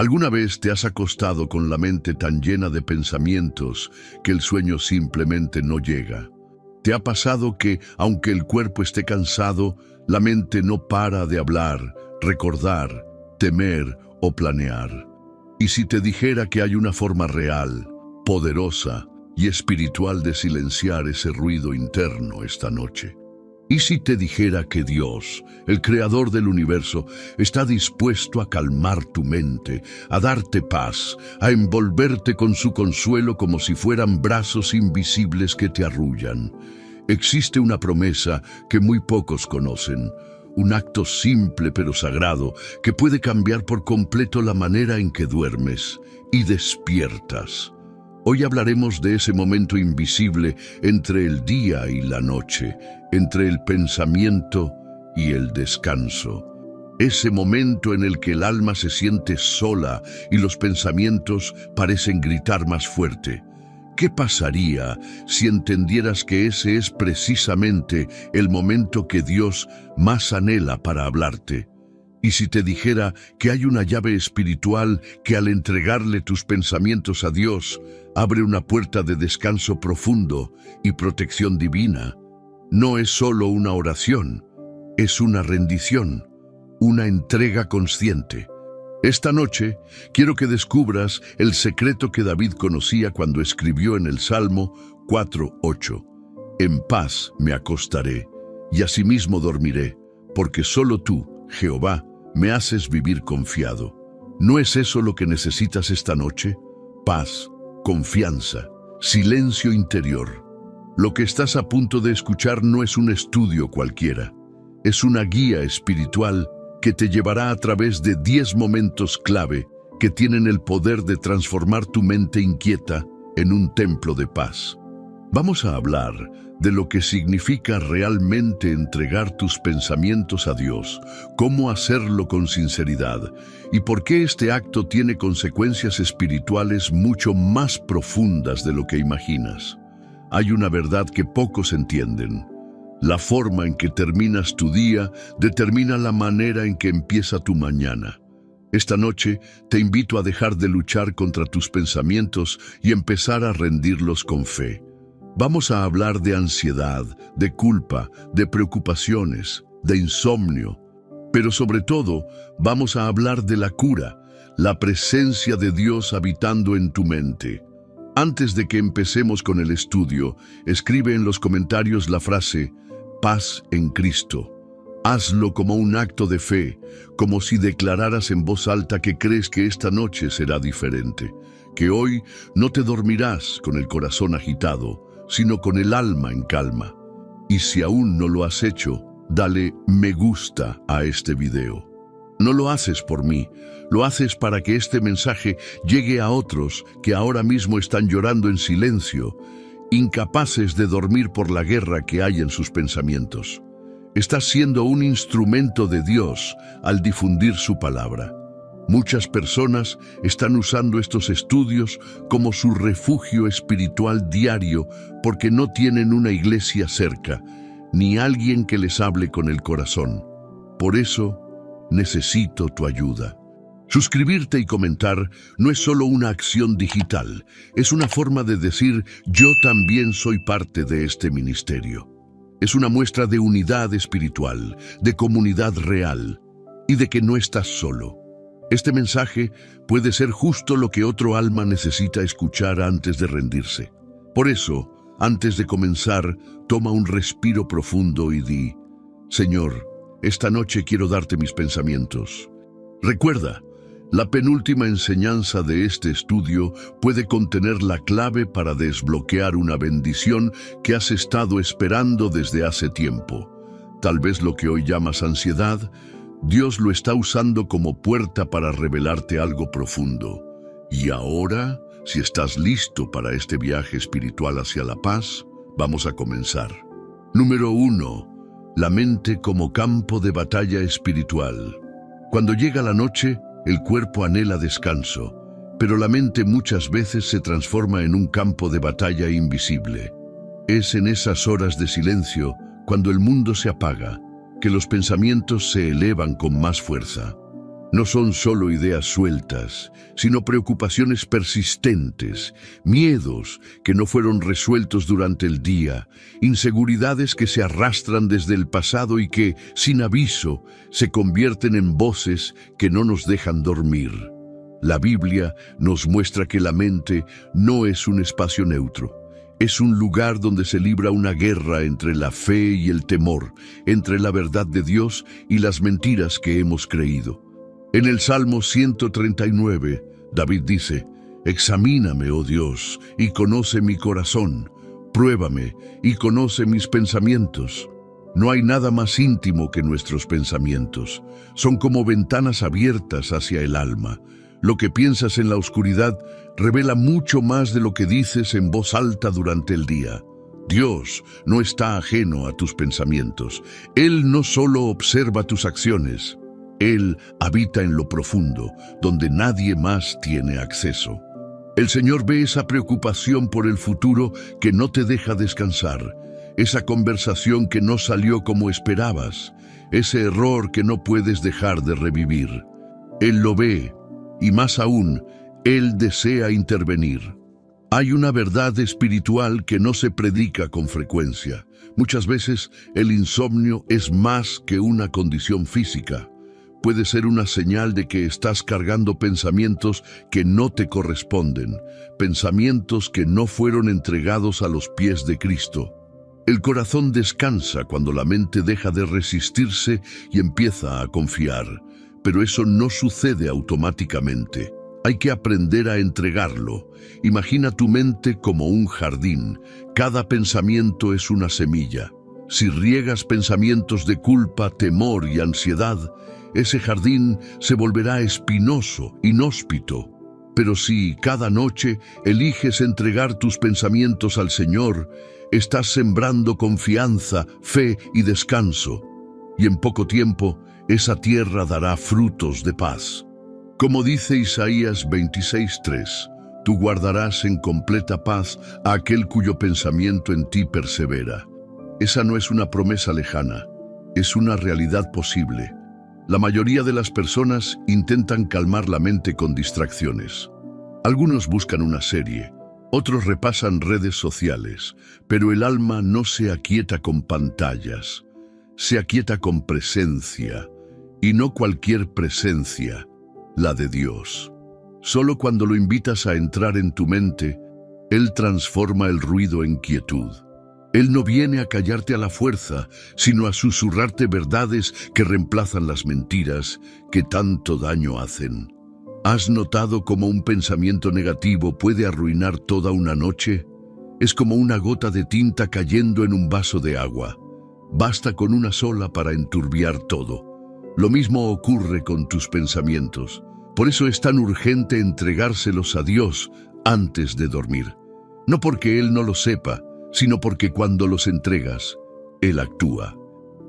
¿Alguna vez te has acostado con la mente tan llena de pensamientos que el sueño simplemente no llega? ¿Te ha pasado que, aunque el cuerpo esté cansado, la mente no para de hablar, recordar, temer o planear? ¿Y si te dijera que hay una forma real, poderosa y espiritual de silenciar ese ruido interno esta noche? ¿Y si te dijera que Dios, el creador del universo, está dispuesto a calmar tu mente, a darte paz, a envolverte con su consuelo como si fueran brazos invisibles que te arrullan? Existe una promesa que muy pocos conocen, un acto simple pero sagrado que puede cambiar por completo la manera en que duermes y despiertas. Hoy hablaremos de ese momento invisible entre el día y la noche, entre el pensamiento y el descanso. Ese momento en el que el alma se siente sola y los pensamientos parecen gritar más fuerte. ¿Qué pasaría si entendieras que ese es precisamente el momento que Dios más anhela para hablarte? ¿Y si te dijera que hay una llave espiritual que al entregarle tus pensamientos a Dios, abre una puerta de descanso profundo y protección divina? No es solo una oración, es una rendición, una entrega consciente. Esta noche quiero que descubras el secreto que David conocía cuando escribió en el Salmo 4:8. En paz me acostaré y asimismo dormiré, porque solo tú, Jehová, me haces vivir confiado. ¿No es eso lo que necesitas esta noche? Paz, confianza, silencio interior. Lo que estás a punto de escuchar no es un estudio cualquiera. Es una guía espiritual que te llevará a través de 10 momentos clave que tienen el poder de transformar tu mente inquieta en un templo de paz. Vamos a hablar de lo que significa realmente entregar tus pensamientos a Dios, cómo hacerlo con sinceridad y por qué este acto tiene consecuencias espirituales mucho más profundas de lo que imaginas. Hay una verdad que pocos entienden. La forma en que terminas tu día determina la manera en que empieza tu mañana. Esta noche te invito a dejar de luchar contra tus pensamientos y empezar a rendirlos con fe. Vamos a hablar de ansiedad, de culpa, de preocupaciones, de insomnio, pero sobre todo vamos a hablar de la cura, la presencia de Dios habitando en tu mente. Antes de que empecemos con el estudio, escribe en los comentarios la frase paz en Cristo. Hazlo como un acto de fe, como si declararas en voz alta que crees que esta noche será diferente, que hoy no te dormirás con el corazón agitado, sino con el alma en calma. Y si aún no lo has hecho, dale me gusta a este video. No lo haces por mí, lo haces para que este mensaje llegue a otros que ahora mismo están llorando en silencio, incapaces de dormir por la guerra que hay en sus pensamientos. Estás siendo un instrumento de Dios al difundir su palabra. Muchas personas están usando estos estudios como su refugio espiritual diario porque no tienen una iglesia cerca, ni alguien que les hable con el corazón. Por eso, necesito tu ayuda. Suscribirte y comentar no es solo una acción digital, es una forma de decir yo también soy parte de este ministerio. Es una muestra de unidad espiritual, de comunidad real y de que no estás solo. Este mensaje puede ser justo lo que otro alma necesita escuchar antes de rendirse. Por eso, antes de comenzar, toma un respiro profundo y di, Señor, esta noche quiero darte mis pensamientos. Recuerda, la penúltima enseñanza de este estudio puede contener la clave para desbloquear una bendición que has estado esperando desde hace tiempo. Tal vez lo que hoy llamas ansiedad, Dios lo está usando como puerta para revelarte algo profundo. Y ahora, si estás listo para este viaje espiritual hacia la paz, vamos a comenzar. Número 1. La mente como campo de batalla espiritual. Cuando llega la noche, el cuerpo anhela descanso, pero la mente muchas veces se transforma en un campo de batalla invisible. Es en esas horas de silencio, cuando el mundo se apaga, que los pensamientos se elevan con más fuerza. No son solo ideas sueltas, sino preocupaciones persistentes, miedos que no fueron resueltos durante el día, inseguridades que se arrastran desde el pasado y que, sin aviso, se convierten en voces que no nos dejan dormir. La Biblia nos muestra que la mente no es un espacio neutro. Es un lugar donde se libra una guerra entre la fe y el temor, entre la verdad de Dios y las mentiras que hemos creído. En el Salmo 139, David dice: «Examíname, oh Dios, y conoce mi corazón. Pruébame y conoce mis pensamientos». No hay nada más íntimo que nuestros pensamientos. Son como ventanas abiertas hacia el alma. Lo que piensas en la oscuridad revela mucho más de lo que dices en voz alta durante el día. Dios no está ajeno a tus pensamientos. Él no solo observa tus acciones, Él habita en lo profundo, donde nadie más tiene acceso. El Señor ve esa preocupación por el futuro que no te deja descansar, esa conversación que no salió como esperabas, ese error que no puedes dejar de revivir. Él lo ve, y más aún, Él desea intervenir. Hay una verdad espiritual que no se predica con frecuencia. Muchas veces el insomnio es más que una condición física. Puede ser una señal de que estás cargando pensamientos que no te corresponden, pensamientos que no fueron entregados a los pies de Cristo. El corazón descansa cuando la mente deja de resistirse y empieza a confiar, pero eso no sucede automáticamente. Hay que aprender a entregarlo. Imagina tu mente como un jardín. Cada pensamiento es una semilla. Si riegas pensamientos de culpa, temor y ansiedad, ese jardín se volverá espinoso, inhóspito. Pero si cada noche eliges entregar tus pensamientos al Señor, estás sembrando confianza, fe y descanso. Y en poco tiempo, esa tierra dará frutos de paz. Como dice Isaías 26:3, tú guardarás en completa paz a aquel cuyo pensamiento en ti persevera. Esa no es una promesa lejana, es una realidad posible. La mayoría de las personas intentan calmar la mente con distracciones. Algunos buscan una serie, otros repasan redes sociales, pero el alma no se aquieta con pantallas, se aquieta con presencia, y no cualquier presencia, la de Dios. Solo cuando lo invitas a entrar en tu mente, Él transforma el ruido en quietud. Él no viene a callarte a la fuerza, sino a susurrarte verdades que reemplazan las mentiras que tanto daño hacen. ¿Has notado cómo un pensamiento negativo puede arruinar toda una noche? Es como una gota de tinta cayendo en un vaso de agua. Basta con una sola para enturbiar todo. Lo mismo ocurre con tus pensamientos. Por eso es tan urgente entregárselos a Dios antes de dormir. No porque Él no lo sepa, sino porque cuando los entregas, Él actúa.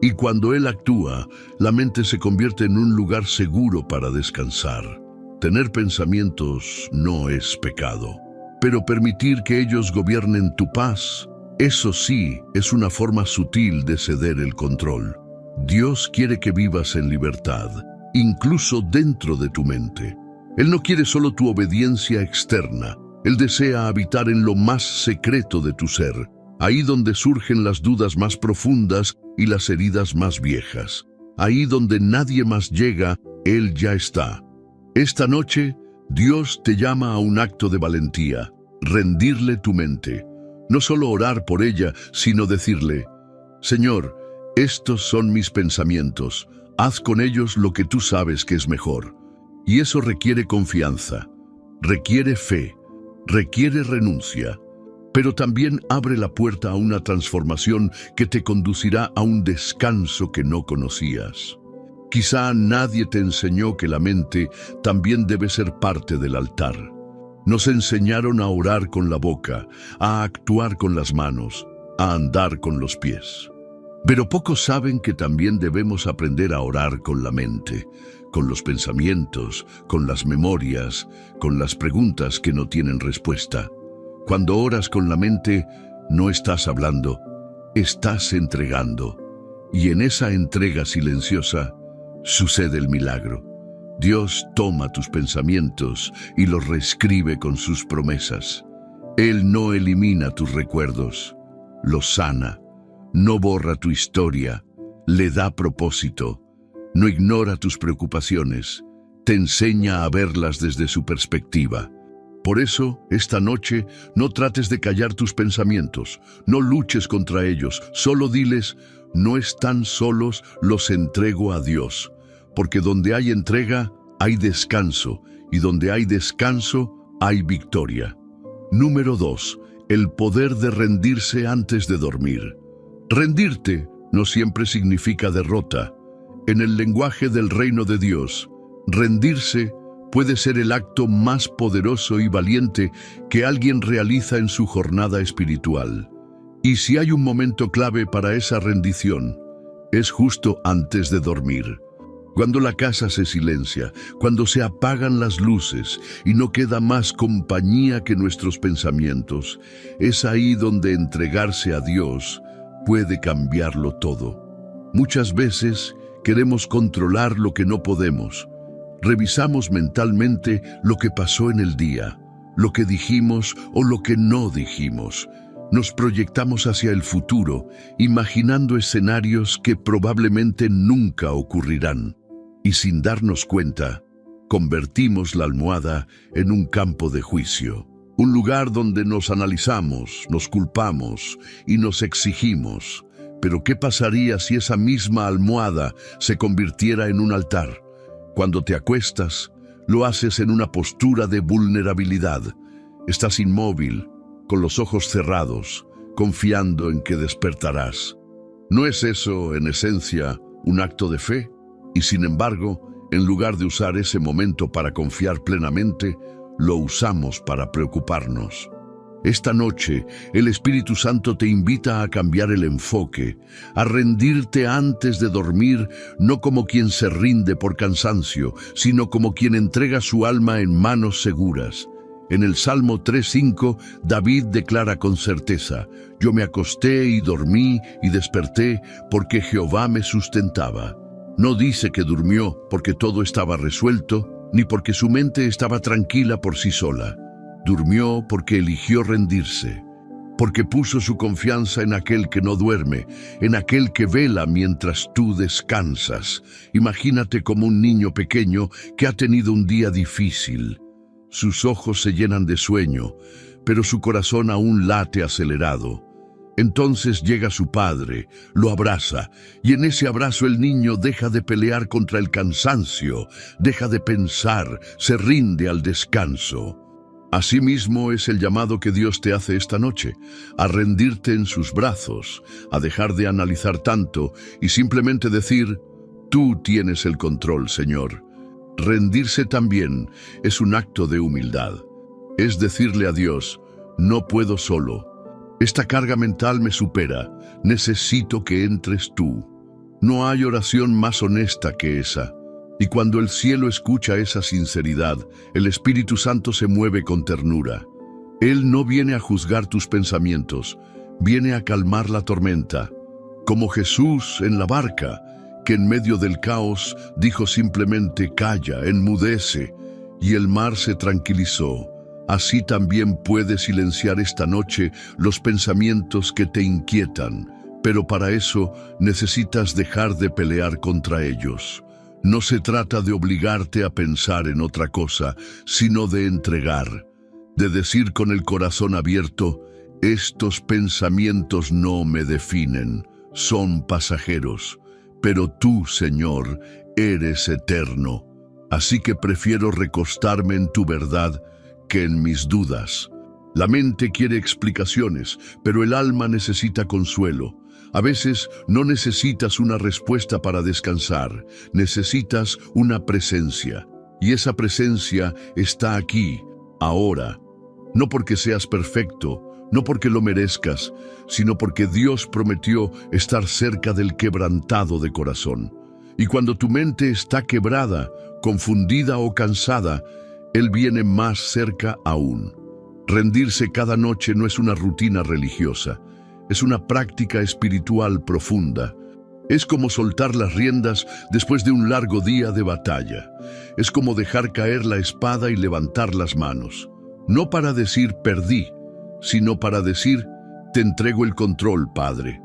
Y cuando Él actúa, la mente se convierte en un lugar seguro para descansar. Tener pensamientos no es pecado, pero permitir que ellos gobiernen tu paz, eso sí, es una forma sutil de ceder el control. Dios quiere que vivas en libertad, incluso dentro de tu mente. Él no quiere solo tu obediencia externa. Él desea habitar en lo más secreto de tu ser, ahí donde surgen las dudas más profundas y las heridas más viejas. Ahí donde nadie más llega, Él ya está. Esta noche, Dios te llama a un acto de valentía, rendirle tu mente. No solo orar por ella, sino decirle: Señor, estos son mis pensamientos, haz con ellos lo que tú sabes que es mejor. Y eso requiere confianza, requiere fe, requiere renuncia, pero también abre la puerta a una transformación que te conducirá a un descanso que no conocías. Quizá nadie te enseñó que la mente también debe ser parte del altar. Nos enseñaron a orar con la boca, a actuar con las manos, a andar con los pies. Pero pocos saben que también debemos aprender a orar con la mente, con los pensamientos, con las memorias, con las preguntas que no tienen respuesta. Cuando oras con la mente, no estás hablando, estás entregando. Y en esa entrega silenciosa, sucede el milagro. Dios toma tus pensamientos y los reescribe con sus promesas. Él no elimina tus recuerdos, los sana, no borra tu historia, le da propósito, no ignora tus preocupaciones, te enseña a verlas desde su perspectiva. Por eso, esta noche, no trates de callar tus pensamientos, no luches contra ellos, solo diles: no están solos, los entrego a Dios. Porque donde hay entrega, hay descanso, y donde hay descanso, hay victoria. Número 2. El poder de rendirse antes de dormir. Rendirte no siempre significa derrota. En el lenguaje del reino de Dios, rendirse puede ser el acto más poderoso y valiente que alguien realiza en su jornada espiritual. Y si hay un momento clave para esa rendición, es justo antes de dormir. Cuando la casa se silencia, cuando se apagan las luces y no queda más compañía que nuestros pensamientos, es ahí donde entregarse a Dios puede cambiarlo todo. Muchas veces queremos controlar lo que no podemos. Revisamos mentalmente lo que pasó en el día, lo que dijimos o lo que no dijimos. Nos proyectamos hacia el futuro, imaginando escenarios que probablemente nunca ocurrirán. Y sin darnos cuenta, convertimos la almohada en un campo de juicio, un lugar donde nos analizamos, nos culpamos y nos exigimos. Pero ¿qué pasaría si esa misma almohada se convirtiera en un altar? Cuando te acuestas, lo haces en una postura de vulnerabilidad. Estás inmóvil, con los ojos cerrados, confiando en que despertarás. ¿No es eso, en esencia, un acto de fe? Y sin embargo, en lugar de usar ese momento para confiar plenamente, lo usamos para preocuparnos. Esta noche, el Espíritu Santo te invita a cambiar el enfoque, a rendirte antes de dormir, no como quien se rinde por cansancio, sino como quien entrega su alma en manos seguras. En el Salmo 3:5, David declara con certeza: «Yo me acosté y dormí y desperté porque Jehová me sustentaba». No dice que durmió porque todo estaba resuelto, ni porque su mente estaba tranquila por sí sola. Durmió porque eligió rendirse, porque puso su confianza en aquel que no duerme, en aquel que vela mientras tú descansas. Imagínate como un niño pequeño que ha tenido un día difícil. Sus ojos se llenan de sueño, pero su corazón aún late acelerado. Entonces llega su padre, lo abraza, y en ese abrazo el niño deja de pelear contra el cansancio, deja de pensar, se rinde al descanso. Asimismo es el llamado que Dios te hace esta noche, a rendirte en sus brazos, a dejar de analizar tanto y simplemente decir: «Tú tienes el control, Señor». Rendirse también es un acto de humildad. Es decirle a Dios: «No puedo solo. Esta carga mental me supera. Necesito que entres tú». No hay oración más honesta que esa. Y cuando el cielo escucha esa sinceridad, el Espíritu Santo se mueve con ternura. Él no viene a juzgar tus pensamientos, viene a calmar la tormenta. Como Jesús en la barca, que en medio del caos dijo simplemente: «Calla, enmudece», y el mar se tranquilizó. Así también puedes silenciar esta noche los pensamientos que te inquietan, pero para eso necesitas dejar de pelear contra ellos. No se trata de obligarte a pensar en otra cosa, sino de entregar, de decir con el corazón abierto: «Estos pensamientos no me definen, son pasajeros, pero tú, Señor, eres eterno. Así que prefiero recostarme en tu verdad que en mis dudas». La mente quiere explicaciones, pero el alma necesita consuelo. A veces no necesitas una respuesta para descansar, necesitas una presencia. Y esa presencia está aquí, ahora. No porque seas perfecto, no porque lo merezcas, sino porque Dios prometió estar cerca del quebrantado de corazón. Y cuando tu mente está quebrada, confundida o cansada, Él viene más cerca aún. Rendirse cada noche no es una rutina religiosa, es una práctica espiritual profunda. Es como soltar las riendas después de un largo día de batalla. Es como dejar caer la espada y levantar las manos. No para decir perdí, sino para decir te entrego el control, Padre.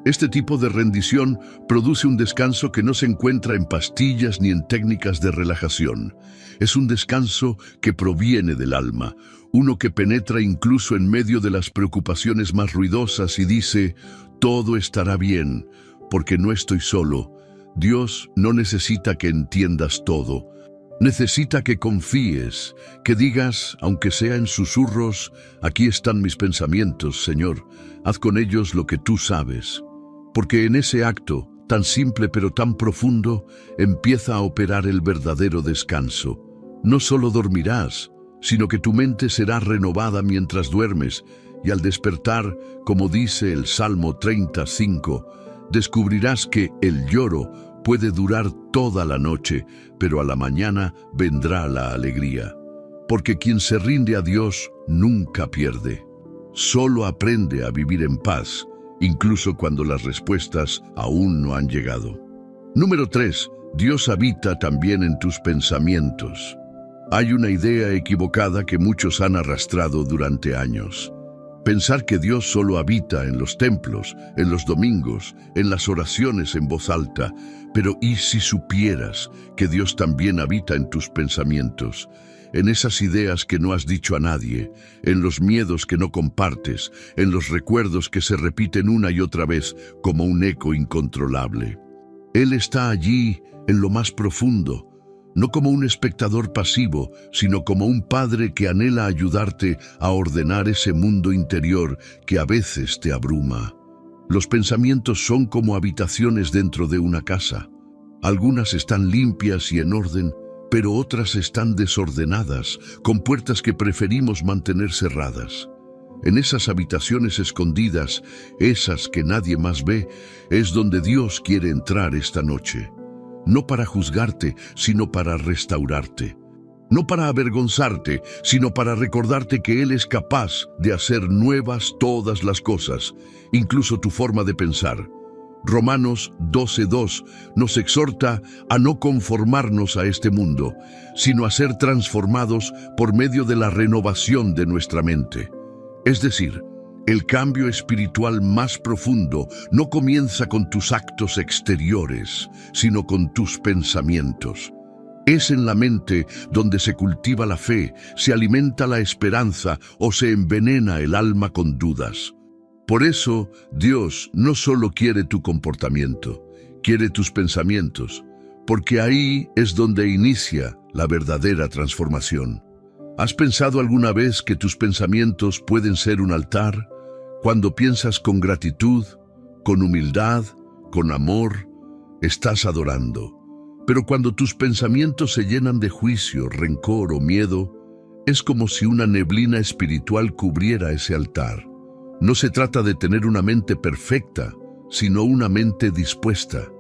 Este tipo de rendición produce un descanso que no se encuentra en pastillas ni en técnicas de relajación. Es un descanso que proviene del alma, uno que penetra incluso en medio de las preocupaciones más ruidosas y dice, todo estará bien, porque no estoy solo. Dios no necesita que entiendas todo. Necesita que confíes, que digas, aunque sea en susurros, aquí están mis pensamientos, Señor, haz con ellos lo que tú sabes. Porque en ese acto, tan simple pero tan profundo, empieza a operar el verdadero descanso. No solo dormirás, sino que tu mente será renovada mientras duermes, y al despertar, como dice el Salmo 35, descubrirás que el lloro puede durar toda la noche, pero a la mañana vendrá la alegría. Porque quien se rinde a Dios nunca pierde. Solo aprende a vivir en paz, incluso cuando las respuestas aún no han llegado. Número 3. Dios habita también en tus pensamientos. Hay una idea equivocada que muchos han arrastrado durante años. Pensar que Dios solo habita en los templos, en los domingos, en las oraciones en voz alta. Pero ¿y si supieras que Dios también habita en tus pensamientos? En esas ideas que no has dicho a nadie, en los miedos que no compartes, en los recuerdos que se repiten una y otra vez como un eco incontrolable. Él está allí en lo más profundo, no como un espectador pasivo, sino como un padre que anhela ayudarte a ordenar ese mundo interior que a veces te abruma. Los pensamientos son como habitaciones dentro de una casa. Algunas están limpias y en orden, pero otras están desordenadas, con puertas que preferimos mantener cerradas. En esas habitaciones escondidas, esas que nadie más ve, es donde Dios quiere entrar esta noche. No para juzgarte, sino para restaurarte. No para avergonzarte, sino para recordarte que Él es capaz de hacer nuevas todas las cosas, incluso tu forma de pensar. Romanos 12:2 nos exhorta a no conformarnos a este mundo, sino a ser transformados por medio de la renovación de nuestra mente. Es decir, el cambio espiritual más profundo no comienza con tus actos exteriores, sino con tus pensamientos. Es en la mente donde se cultiva la fe, se alimenta la esperanza o se envenena el alma con dudas. Por eso, Dios no solo quiere tu comportamiento, quiere tus pensamientos, porque ahí es donde inicia la verdadera transformación. ¿Has pensado alguna vez que tus pensamientos pueden ser un altar? Cuando piensas con gratitud, con humildad, con amor, estás adorando. Pero cuando tus pensamientos se llenan de juicio, rencor o miedo, es como si una neblina espiritual cubriera ese altar. No se trata de tener una mente perfecta, sino una mente dispuesta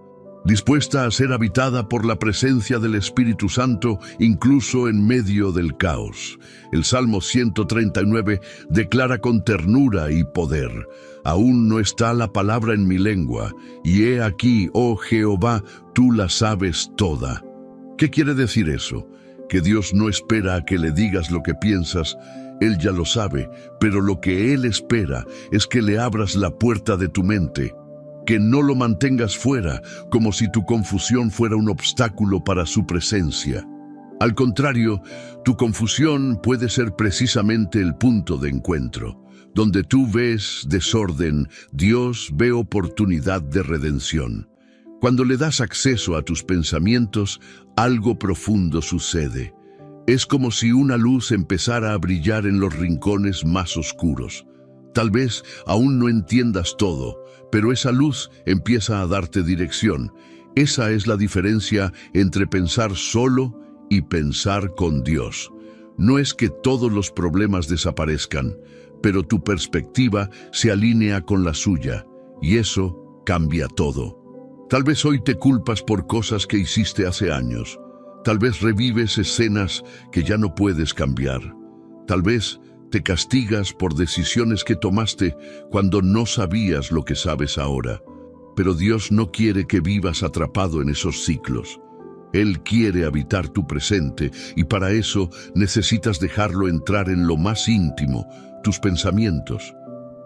a ser habitada por la presencia del Espíritu Santo, incluso en medio del caos. El Salmo 139 declara con ternura y poder: aún no está la palabra en mi lengua, y he aquí, oh Jehová, tú la sabes toda. ¿Qué quiere decir eso? Que Dios no espera a que le digas lo que piensas. Él ya lo sabe, pero lo que Él espera es que le abras la puerta de tu mente, que no lo mantengas fuera, como si tu confusión fuera un obstáculo para su presencia. Al contrario, tu confusión puede ser precisamente el punto de encuentro. Donde tú ves desorden, Dios ve oportunidad de redención. Cuando le das acceso a tus pensamientos, algo profundo sucede. Es como si una luz empezara a brillar en los rincones más oscuros. Tal vez aún no entiendas todo, pero esa luz empieza a darte dirección. Esa es la diferencia entre pensar solo y pensar con Dios. No es que todos los problemas desaparezcan, pero tu perspectiva se alinea con la suya, y eso cambia todo. Tal vez hoy te culpas por cosas que hiciste hace años. Tal vez revives escenas que ya no puedes cambiar. Tal vez te castigas por decisiones que tomaste cuando no sabías lo que sabes ahora. Pero Dios no quiere que vivas atrapado en esos ciclos. Él quiere habitar tu presente y para eso necesitas dejarlo entrar en lo más íntimo, tus pensamientos.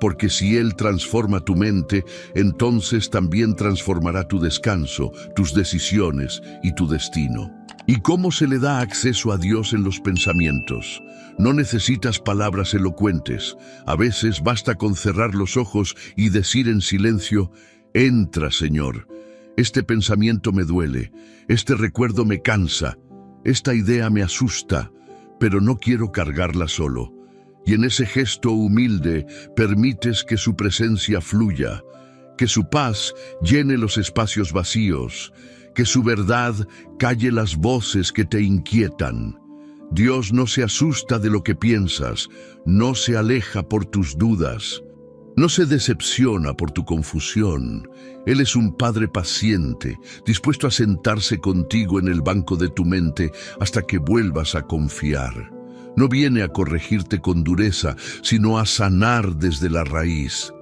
Porque si Él transforma tu mente, entonces también transformará tu descanso, tus decisiones y tu destino. ¿Y cómo se le da acceso a Dios en los pensamientos? No necesitas palabras elocuentes. A veces basta con cerrar los ojos y decir en silencio: entra, Señor. Este pensamiento me duele, este recuerdo me cansa, esta idea me asusta, pero no quiero cargarla solo. Y en ese gesto humilde permites que su presencia fluya, que su paz llene los espacios vacíos, que su verdad calle las voces que te inquietan. Dios no se asusta de lo que piensas, no se aleja por tus dudas, no se decepciona por tu confusión. Él es un Padre paciente, dispuesto a sentarse contigo en el banco de tu mente hasta que vuelvas a confiar. No viene a corregirte con dureza, sino a sanar desde la raíz.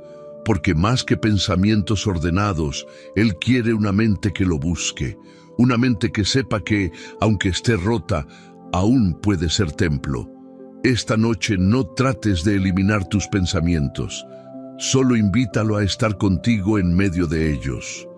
Porque más que pensamientos ordenados, Él quiere una mente que lo busque, una mente que sepa que, aunque esté rota, aún puede ser templo. Esta noche no trates de eliminar tus pensamientos, solo invítalo a estar contigo en medio de ellos.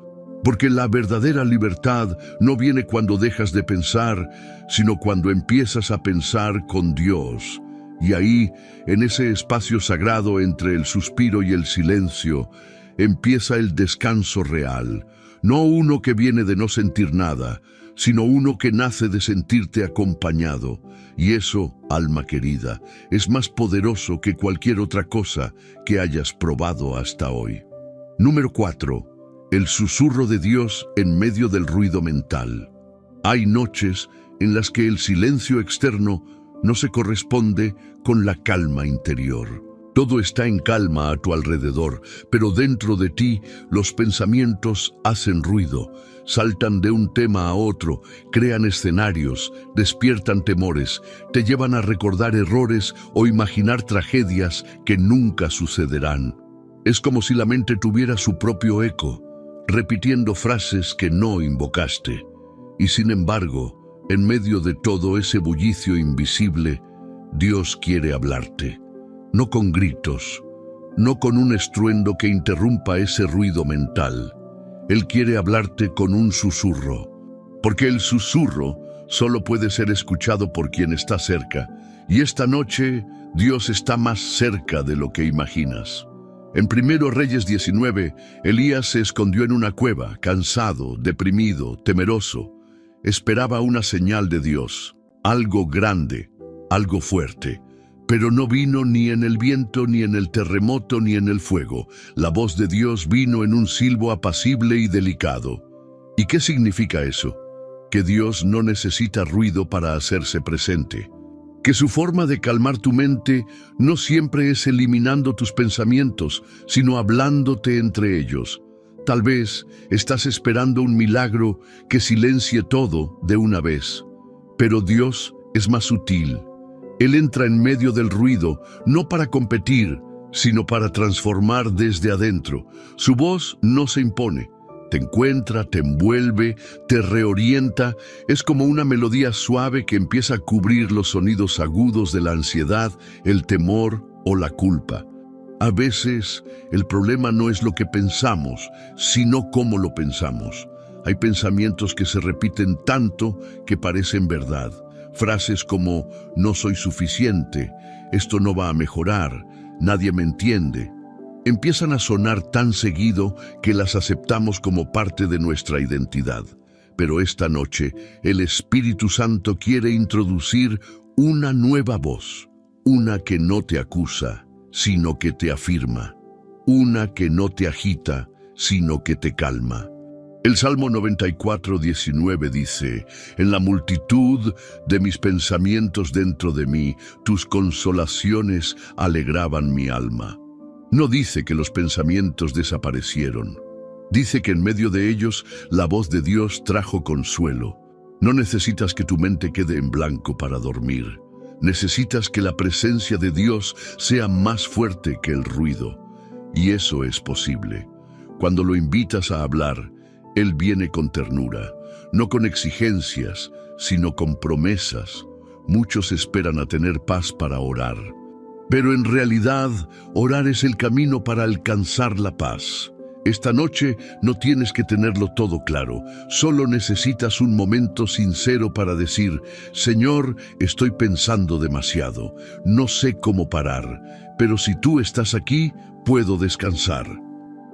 Porque la verdadera libertad no viene cuando dejas de pensar, sino cuando empiezas a pensar con Dios. Y ahí, en ese espacio sagrado entre el suspiro y el silencio, empieza el descanso real. No uno que viene de no sentir nada, sino uno que nace de sentirte acompañado. Y eso, alma querida, es más poderoso que cualquier otra cosa que hayas probado hasta hoy. Número 4. El susurro de Dios en medio del ruido mental. Hay noches en las que el silencio externo no se corresponde con la calma interior. Todo está en calma a tu alrededor, pero dentro de ti los pensamientos hacen ruido, saltan de un tema a otro, crean escenarios, despiertan temores, te llevan a recordar errores o imaginar tragedias que nunca sucederán. Es como si la mente tuviera su propio eco, repitiendo frases que no invocaste. Y sin embargo, en medio de todo ese bullicio invisible, Dios quiere hablarte. No con gritos, no con un estruendo que interrumpa ese ruido mental. Él quiere hablarte con un susurro, porque el susurro solo puede ser escuchado por quien está cerca. Y esta noche, Dios está más cerca de lo que imaginas. En 1 Reyes 19, Elías se escondió en una cueva, cansado, deprimido, temeroso. Esperaba una señal de Dios, algo grande, algo fuerte. Pero no vino ni en el viento, ni en el terremoto, ni en el fuego. La voz de Dios vino en un silbo apacible y delicado. ¿Y qué significa eso? Que Dios no necesita ruido para hacerse presente. Que su forma de calmar tu mente no siempre es eliminando tus pensamientos, sino hablándote entre ellos. Tal vez estás esperando un milagro que silencie todo de una vez. Pero Dios es más sutil. Él entra en medio del ruido, no para competir, sino para transformar desde adentro. Su voz no se impone. Te encuentra, te envuelve, te reorienta. Es como una melodía suave que empieza a cubrir los sonidos agudos de la ansiedad, el temor o la culpa. A veces, el problema no es lo que pensamos, sino cómo lo pensamos. Hay pensamientos que se repiten tanto que parecen verdad. Frases como: no soy suficiente, esto no va a mejorar, nadie me entiende. Empiezan a sonar tan seguido que las aceptamos como parte de nuestra identidad. Pero esta noche, el Espíritu Santo quiere introducir una nueva voz, una que no te acusa, sino que te afirma, una que no te agita, sino que te calma. El Salmo 94:19 dice: en la multitud de mis pensamientos dentro de mí, tus consolaciones alegraban mi alma. No dice que los pensamientos desaparecieron. Dice que en medio de ellos la voz de Dios trajo consuelo. No necesitas que tu mente quede en blanco para dormir. Necesitas que la presencia de Dios sea más fuerte que el ruido. Y eso es posible. Cuando lo invitas a hablar, Él viene con ternura, no con exigencias, sino con promesas. Muchos esperan a tener paz para orar, pero en realidad orar es el camino para alcanzar la paz. Esta noche no tienes que tenerlo todo claro, solo necesitas un momento sincero para decir: Señor, estoy pensando demasiado, no sé cómo parar, pero si tú estás aquí, puedo descansar.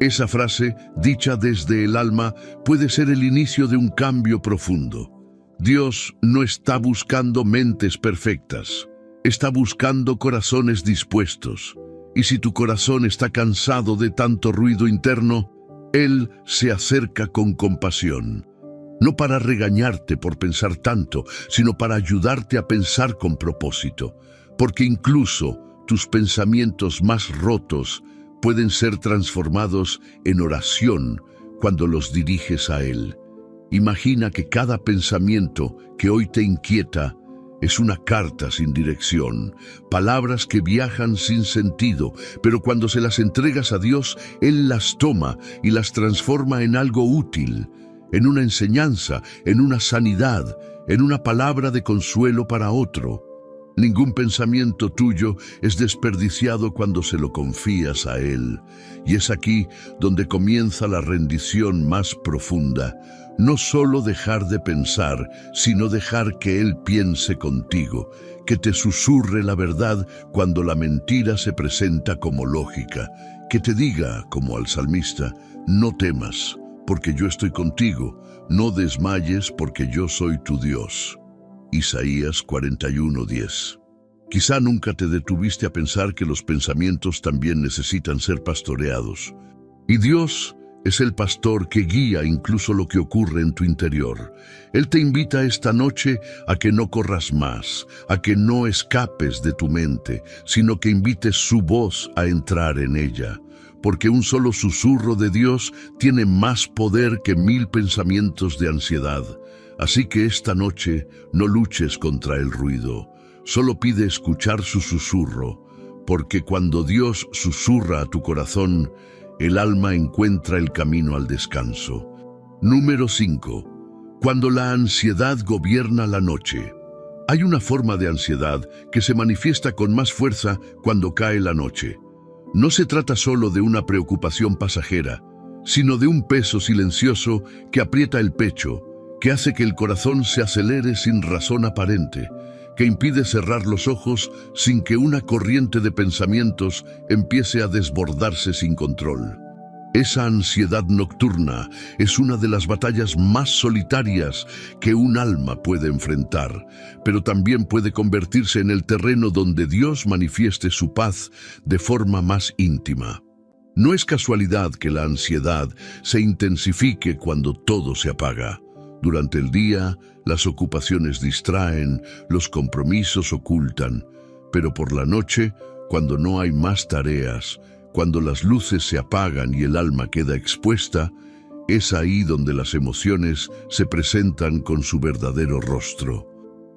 Esa frase, dicha desde el alma, puede ser el inicio de un cambio profundo. Dios no está buscando mentes perfectas, está buscando corazones dispuestos. Y si tu corazón está cansado de tanto ruido interno, Él se acerca con compasión. No para regañarte por pensar tanto, sino para ayudarte a pensar con propósito. Porque incluso tus pensamientos más rotos pueden ser transformados en oración cuando los diriges a Él. Imagina que cada pensamiento que hoy te inquieta es una carta sin dirección, palabras que viajan sin sentido, pero cuando se las entregas a Dios, Él las toma y las transforma en algo útil, en una enseñanza, en una sanidad, en una palabra de consuelo para otro. Ningún pensamiento tuyo es desperdiciado cuando se lo confías a Él. Y es aquí donde comienza la rendición más profunda. No solo dejar de pensar, sino dejar que Él piense contigo, que te susurre la verdad cuando la mentira se presenta como lógica, que te diga, como al salmista: no temas, porque yo estoy contigo, no desmayes, porque yo soy tu Dios. Isaías 41:10. Quizá nunca te detuviste a pensar que los pensamientos también necesitan ser pastoreados. Y Dios es el pastor que guía incluso lo que ocurre en tu interior. Él te invita esta noche a que no corras más, a que no escapes de tu mente, sino que invites su voz a entrar en ella. Porque un solo susurro de Dios tiene más poder que 1000 pensamientos de ansiedad. Así que esta noche no luches contra el ruido, solo pide escuchar su susurro, porque cuando Dios susurra a tu corazón, el alma encuentra el camino al descanso. Número 5. Cuando la ansiedad gobierna la noche. Hay una forma de ansiedad que se manifiesta con más fuerza cuando cae la noche. No se trata solo de una preocupación pasajera, sino de un peso silencioso que aprieta el pecho, que hace que el corazón se acelere sin razón aparente, que impide cerrar los ojos sin que una corriente de pensamientos empiece a desbordarse sin control. Esa ansiedad nocturna es una de las batallas más solitarias que un alma puede enfrentar, pero también puede convertirse en el terreno donde Dios manifieste su paz de forma más íntima. No es casualidad que la ansiedad se intensifique cuando todo se apaga. Durante el día, las ocupaciones distraen, los compromisos ocultan, pero por la noche, cuando no hay más tareas, cuando las luces se apagan y el alma queda expuesta, es ahí donde las emociones se presentan con su verdadero rostro.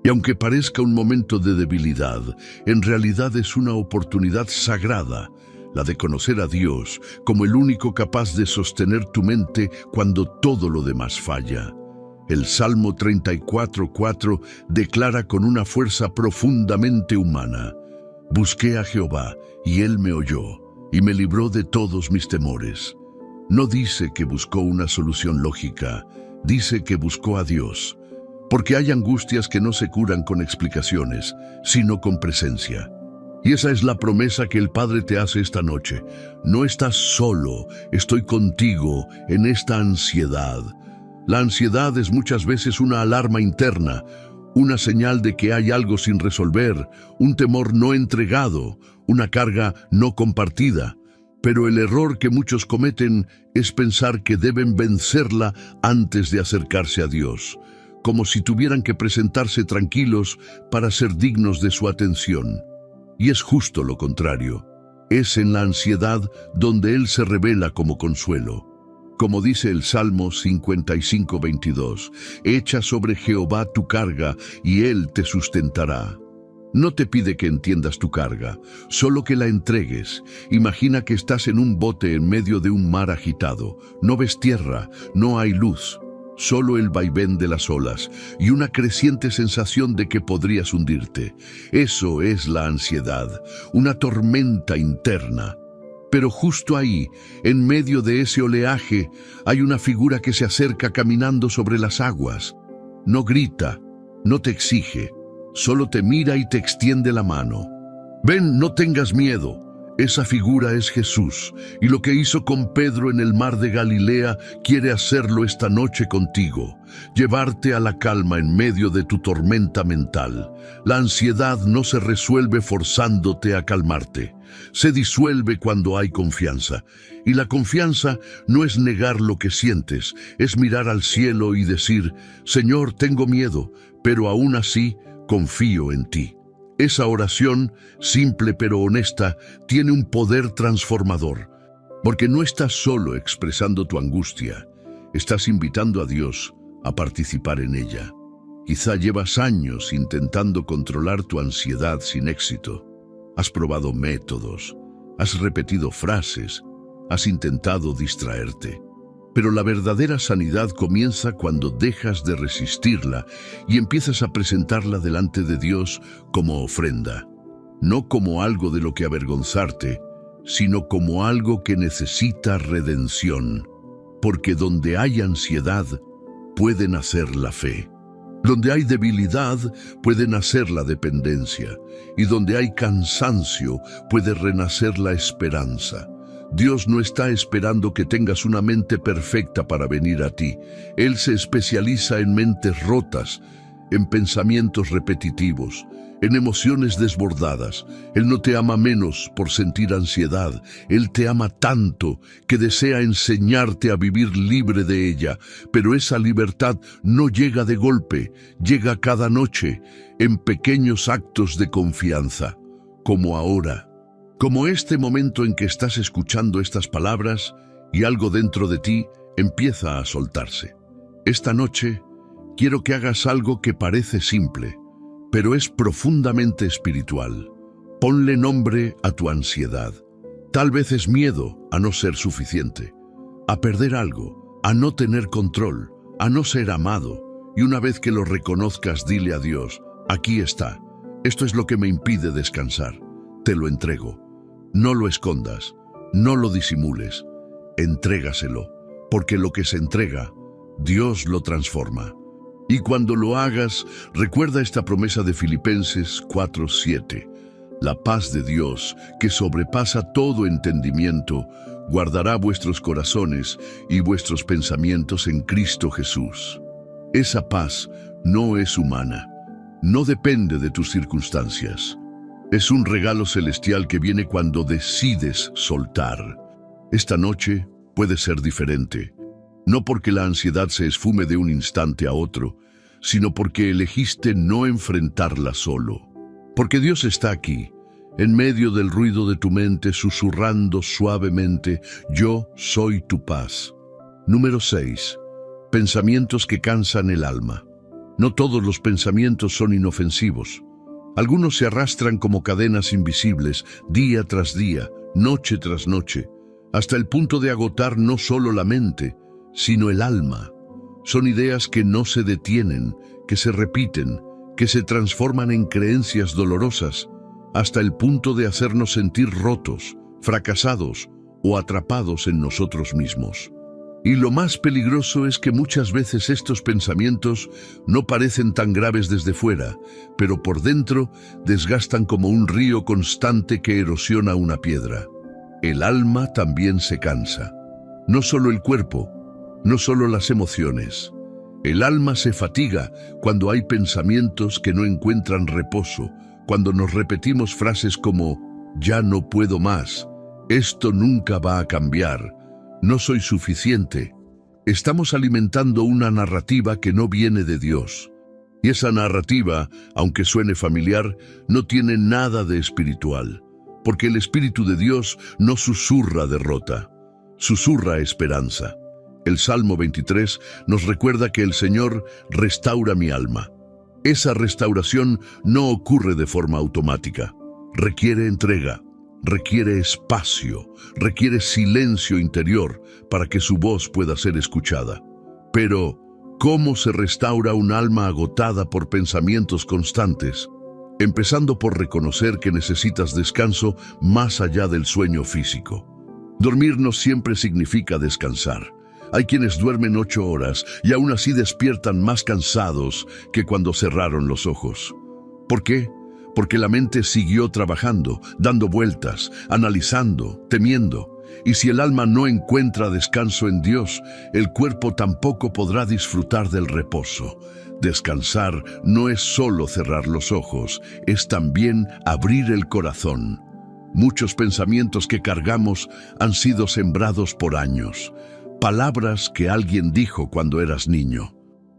Y aunque parezca un momento de debilidad, en realidad es una oportunidad sagrada, la de conocer a Dios como el único capaz de sostener tu mente cuando todo lo demás falla. El Salmo 34:4 declara con una fuerza profundamente humana: busqué a Jehová, y Él me oyó, y me libró de todos mis temores. No dice que buscó una solución lógica, dice que buscó a Dios, porque hay angustias que no se curan con explicaciones, sino con presencia. Y esa es la promesa que el Padre te hace esta noche. No estás solo, estoy contigo en esta ansiedad. La ansiedad es muchas veces una alarma interna, una señal de que hay algo sin resolver, un temor no entregado, una carga no compartida. Pero el error que muchos cometen es pensar que deben vencerla antes de acercarse a Dios, como si tuvieran que presentarse tranquilos para ser dignos de su atención. Y es justo lo contrario. Es en la ansiedad donde Él se revela como consuelo. Como dice el Salmo 55:22, echa sobre Jehová tu carga y Él te sustentará. No te pide que entiendas tu carga, solo que la entregues. Imagina que estás en un bote en medio de un mar agitado. No ves tierra, no hay luz, solo el vaivén de las olas y una creciente sensación de que podrías hundirte. Eso es la ansiedad, una tormenta interna. Pero justo ahí, en medio de ese oleaje, hay una figura que se acerca caminando sobre las aguas. No grita, no te exige, solo te mira y te extiende la mano. Ven, no tengas miedo. Esa figura es Jesús, y lo que hizo con Pedro en el mar de Galilea quiere hacerlo esta noche contigo, llevarte a la calma en medio de tu tormenta mental. La ansiedad no se resuelve forzándote a calmarte, se disuelve cuando hay confianza. Y la confianza no es negar lo que sientes, es mirar al cielo y decir: Señor, tengo miedo, pero aún así confío en ti. Esa oración, simple pero honesta, tiene un poder transformador, porque no estás solo expresando tu angustia, estás invitando a Dios a participar en ella. Quizá llevas años intentando controlar tu ansiedad sin éxito. Has probado métodos, has repetido frases, has intentado distraerte. Pero la verdadera sanidad comienza cuando dejas de resistirla y empiezas a presentarla delante de Dios como ofrenda. No como algo de lo que avergonzarte, sino como algo que necesita redención. Porque donde hay ansiedad, puede nacer la fe. Donde hay debilidad, puede nacer la dependencia. Y donde hay cansancio, puede renacer la esperanza. Dios no está esperando que tengas una mente perfecta para venir a ti. Él se especializa en mentes rotas, en pensamientos repetitivos, en emociones desbordadas. Él no te ama menos por sentir ansiedad. Él te ama tanto que desea enseñarte a vivir libre de ella. Pero esa libertad no llega de golpe, llega cada noche, en pequeños actos de confianza, como ahora. Como este momento en que estás escuchando estas palabras y algo dentro de ti empieza a soltarse. Esta noche quiero que hagas algo que parece simple, pero es profundamente espiritual. Ponle nombre a tu ansiedad. Tal vez es miedo a no ser suficiente, a perder algo, a no tener control, a no ser amado. Y una vez que lo reconozcas, dile a Dios: aquí está, esto es lo que me impide descansar, te lo entrego. No lo escondas, no lo disimules, entrégaselo, porque lo que se entrega, Dios lo transforma. Y cuando lo hagas, recuerda esta promesa de Filipenses 4:7. La paz de Dios, que sobrepasa todo entendimiento, guardará vuestros corazones y vuestros pensamientos en Cristo Jesús. Esa paz no es humana, no depende de tus circunstancias. Es un regalo celestial que viene cuando decides soltar. Esta noche puede ser diferente, no porque la ansiedad se esfume de un instante a otro, sino porque elegiste no enfrentarla solo. Porque Dios está aquí, en medio del ruido de tu mente, susurrando suavemente: yo soy tu paz. Número 6. Pensamientos que cansan el alma. No todos los pensamientos son inofensivos. Algunos se arrastran como cadenas invisibles, día tras día, noche tras noche, hasta el punto de agotar no solo la mente, sino el alma. Son ideas que no se detienen, que se repiten, que se transforman en creencias dolorosas, hasta el punto de hacernos sentir rotos, fracasados o atrapados en nosotros mismos. Y lo más peligroso es que muchas veces estos pensamientos no parecen tan graves desde fuera, pero por dentro desgastan como un río constante que erosiona una piedra. El alma también se cansa. No solo el cuerpo, no solo las emociones. El alma se fatiga cuando hay pensamientos que no encuentran reposo, cuando nos repetimos frases como: ya no puedo más, esto nunca va a cambiar, no soy suficiente. Estamos alimentando una narrativa que no viene de Dios. Y esa narrativa, aunque suene familiar, no tiene nada de espiritual, porque el Espíritu de Dios no susurra derrota, susurra esperanza. El Salmo 23 nos recuerda que el Señor restaura mi alma. Esa restauración no ocurre de forma automática. Requiere entrega, requiere espacio, requiere silencio interior para que su voz pueda ser escuchada. Pero, ¿cómo se restaura un alma agotada por pensamientos constantes? Empezando por reconocer que necesitas descanso más allá del sueño físico. Dormir no siempre significa descansar. Hay quienes duermen 8 horas y aún así despiertan más cansados que cuando cerraron los ojos. ¿Por qué? Porque la mente siguió trabajando, dando vueltas, analizando, temiendo. Y si el alma no encuentra descanso en Dios, el cuerpo tampoco podrá disfrutar del reposo. Descansar no es solo cerrar los ojos, es también abrir el corazón. Muchos pensamientos que cargamos han sido sembrados por años. Palabras que alguien dijo cuando eras niño.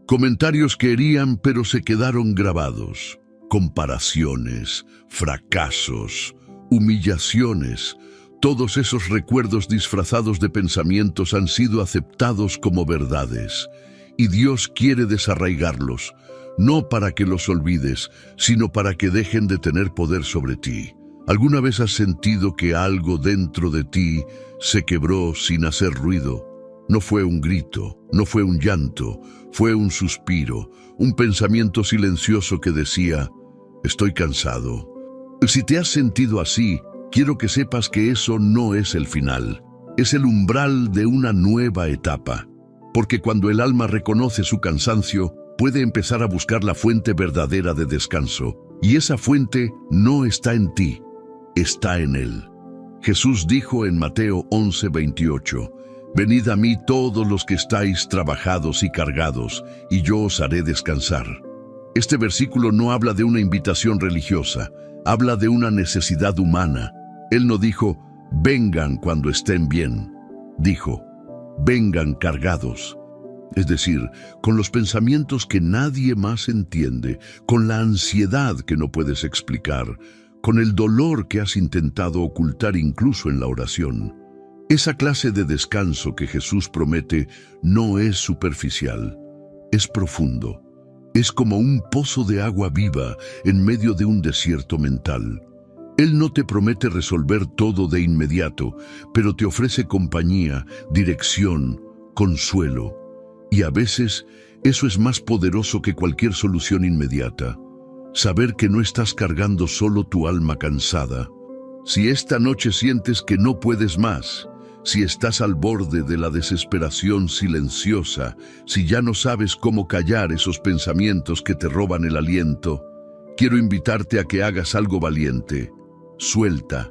Comentarios que herían pero se quedaron grabados. Comparaciones, fracasos, humillaciones. Todos esos recuerdos disfrazados de pensamientos han sido aceptados como verdades. Y Dios quiere desarraigarlos, no para que los olvides, sino para que dejen de tener poder sobre ti. ¿Alguna vez has sentido que algo dentro de ti se quebró sin hacer ruido? No fue un grito, no fue un llanto, fue un suspiro, un pensamiento silencioso que decía, estoy cansado. Si te has sentido así, quiero que sepas que eso no es el final, es el umbral de una nueva etapa. Porque cuando el alma reconoce su cansancio, puede empezar a buscar la fuente verdadera de descanso. Y esa fuente no está en ti, está en Él. Jesús dijo en Mateo 11:28, venid a mí todos los que estáis trabajados y cargados, y yo os haré descansar. Este versículo no habla de una invitación religiosa, habla de una necesidad humana. Él no dijo, vengan cuando estén bien. Dijo, vengan cargados. Es decir, con los pensamientos que nadie más entiende, con la ansiedad que no puedes explicar, con el dolor que has intentado ocultar incluso en la oración. Esa clase de descanso que Jesús promete no es superficial, es profundo. Es como un pozo de agua viva en medio de un desierto mental. Él no te promete resolver todo de inmediato, pero te ofrece compañía, dirección, consuelo. Y a veces eso es más poderoso que cualquier solución inmediata. Saber que no estás cargando solo tu alma cansada. Si esta noche sientes que no puedes más, si estás al borde de la desesperación silenciosa, si ya no sabes cómo callar esos pensamientos que te roban el aliento, quiero invitarte a que hagas algo valiente. Suelta.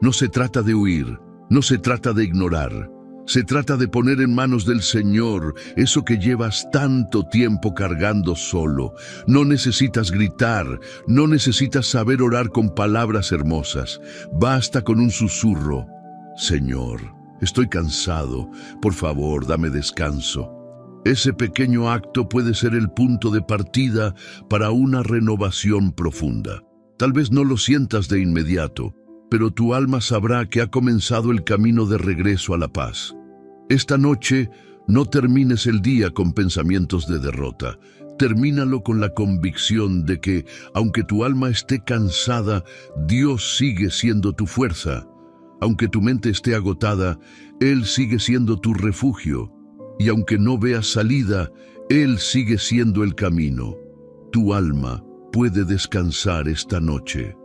No se trata de huir, no se trata de ignorar. Se trata de poner en manos del Señor eso que llevas tanto tiempo cargando solo. No necesitas gritar, no necesitas saber orar con palabras hermosas. Basta con un susurro. Señor, estoy cansado, por favor, dame descanso. Ese pequeño acto puede ser el punto de partida para una renovación profunda. Tal vez no lo sientas de inmediato, pero tu alma sabrá que ha comenzado el camino de regreso a la paz. Esta noche, no termines el día con pensamientos de derrota. Termínalo con la convicción de que, aunque tu alma esté cansada, Dios sigue siendo tu fuerza. Aunque tu mente esté agotada, Él sigue siendo tu refugio. Y aunque no veas salida, Él sigue siendo el camino. Tu alma puede descansar esta noche.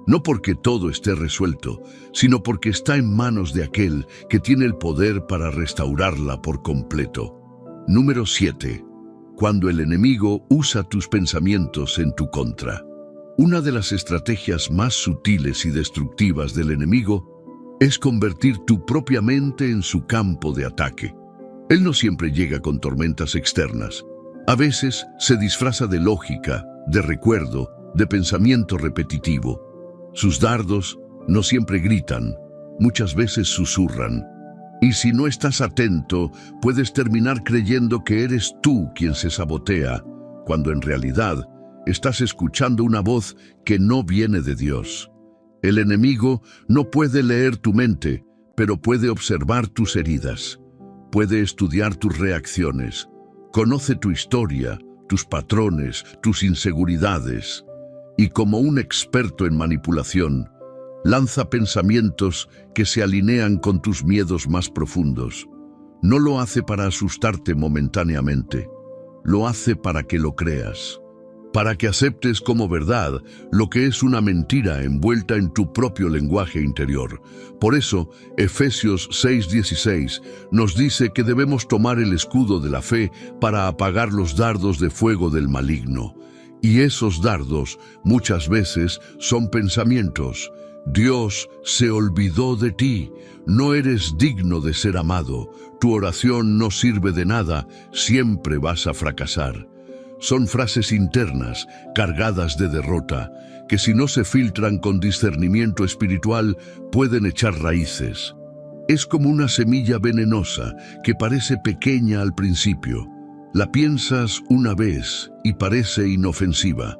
No porque todo esté resuelto, sino porque está en manos de aquel que tiene el poder para restaurarla por completo. Número 7. Cuando el enemigo usa tus pensamientos en tu contra. Una de las estrategias más sutiles y destructivas del enemigo es convertir tu propia mente en su campo de ataque. Él no siempre llega con tormentas externas. A veces se disfraza de lógica, de recuerdo, de pensamiento repetitivo. Sus dardos no siempre gritan, muchas veces susurran. Y si no estás atento, puedes terminar creyendo que eres tú quien se sabotea, cuando en realidad estás escuchando una voz que no viene de Dios. El enemigo no puede leer tu mente, pero puede observar tus heridas. Puede estudiar tus reacciones. Conoce tu historia, tus patrones, tus inseguridades. Y como un experto en manipulación, lanza pensamientos que se alinean con tus miedos más profundos. No lo hace para asustarte momentáneamente, lo hace para que lo creas, para que aceptes como verdad lo que es una mentira envuelta en tu propio lenguaje interior. Por eso, Efesios 6:16 nos dice que debemos tomar el escudo de la fe para apagar los dardos de fuego del maligno. Y esos dardos muchas veces son pensamientos. Dios se olvidó de ti, no eres digno de ser amado, tu oración no sirve de nada, siempre vas a fracasar. Son frases internas, cargadas de derrota, que si no se filtran con discernimiento espiritual, pueden echar raíces. Es como una semilla venenosa que parece pequeña al principio. La piensas una vez y parece inofensiva,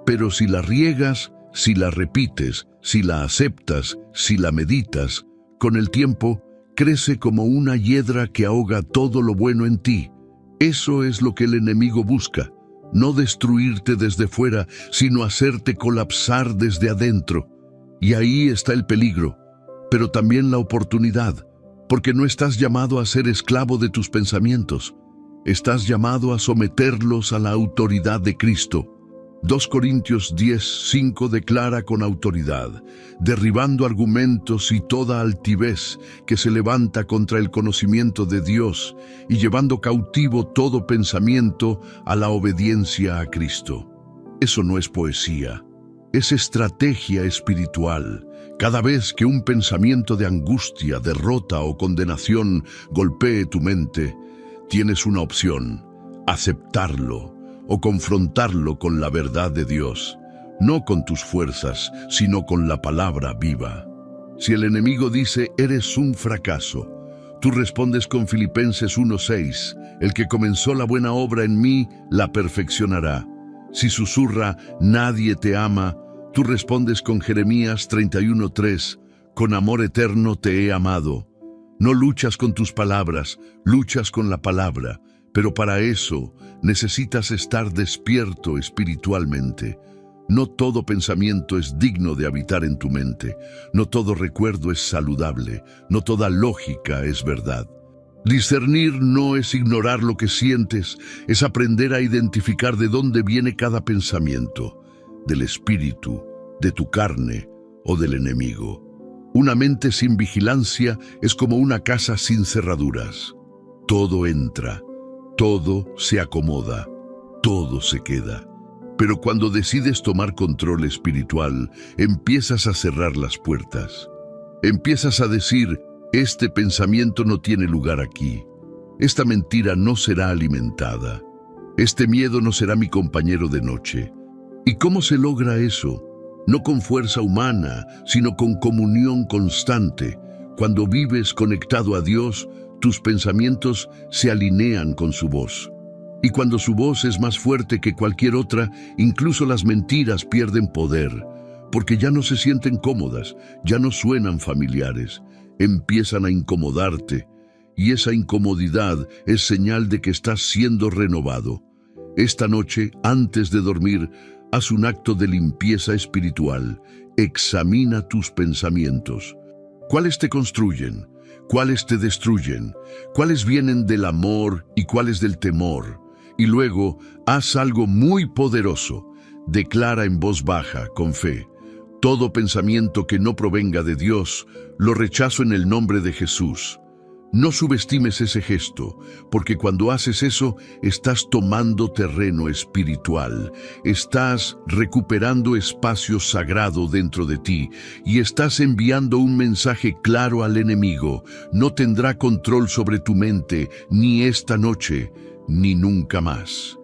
pero si la riegas, si la repites, si la aceptas, si la meditas, con el tiempo crece como una hiedra que ahoga todo lo bueno en ti. Eso es lo que el enemigo busca, no destruirte desde fuera, sino hacerte colapsar desde adentro. Y ahí está el peligro, pero también la oportunidad, porque no estás llamado a ser esclavo de tus pensamientos. Estás llamado a someterlos a la autoridad de Cristo. 2 Corintios 10:5 declara con autoridad, derribando argumentos y toda altivez que se levanta contra el conocimiento de Dios y llevando cautivo todo pensamiento a la obediencia a Cristo. Eso no es poesía, es estrategia espiritual. Cada vez que un pensamiento de angustia, derrota o condenación golpee tu mente, tienes una opción: aceptarlo o confrontarlo con la verdad de Dios, no con tus fuerzas, sino con la palabra viva. Si el enemigo dice, eres un fracaso, tú respondes con Filipenses 1:6, el que comenzó la buena obra en mí, la perfeccionará. Si susurra, nadie te ama, tú respondes con Jeremías 31:3, con amor eterno te he amado. No luchas con tus palabras, luchas con la palabra. Pero para eso necesitas estar despierto espiritualmente. No todo pensamiento es digno de habitar en tu mente. No todo recuerdo es saludable. No toda lógica es verdad. Discernir no es ignorar lo que sientes, es aprender a identificar de dónde viene cada pensamiento, del espíritu, de tu carne o del enemigo. Una mente sin vigilancia es como una casa sin cerraduras. Todo entra. Todo se acomoda, todo se queda. Pero cuando decides tomar control espiritual, empiezas a cerrar las puertas. Empiezas a decir, este pensamiento no tiene lugar aquí. Esta mentira no será alimentada. Este miedo no será mi compañero de noche. ¿Y cómo se logra eso? No con fuerza humana, sino con comunión constante. Cuando vives conectado a Dios, tus pensamientos se alinean con su voz. Y cuando su voz es más fuerte que cualquier otra, incluso las mentiras pierden poder, porque ya no se sienten cómodas, ya no suenan familiares, empiezan a incomodarte, y esa incomodidad es señal de que estás siendo renovado. Esta noche, antes de dormir, haz un acto de limpieza espiritual. Examina tus pensamientos. ¿Cuáles te construyen? ¿Cuáles te destruyen? ¿Cuáles vienen del amor y cuáles del temor? Y luego, haz algo muy poderoso. Declara en voz baja, con fe: todo pensamiento que no provenga de Dios, lo rechazo en el nombre de Jesús. No subestimes ese gesto, porque cuando haces eso, estás tomando terreno espiritual, estás recuperando espacio sagrado dentro de ti y estás enviando un mensaje claro al enemigo. No tendrá control sobre tu mente, ni esta noche, ni nunca más.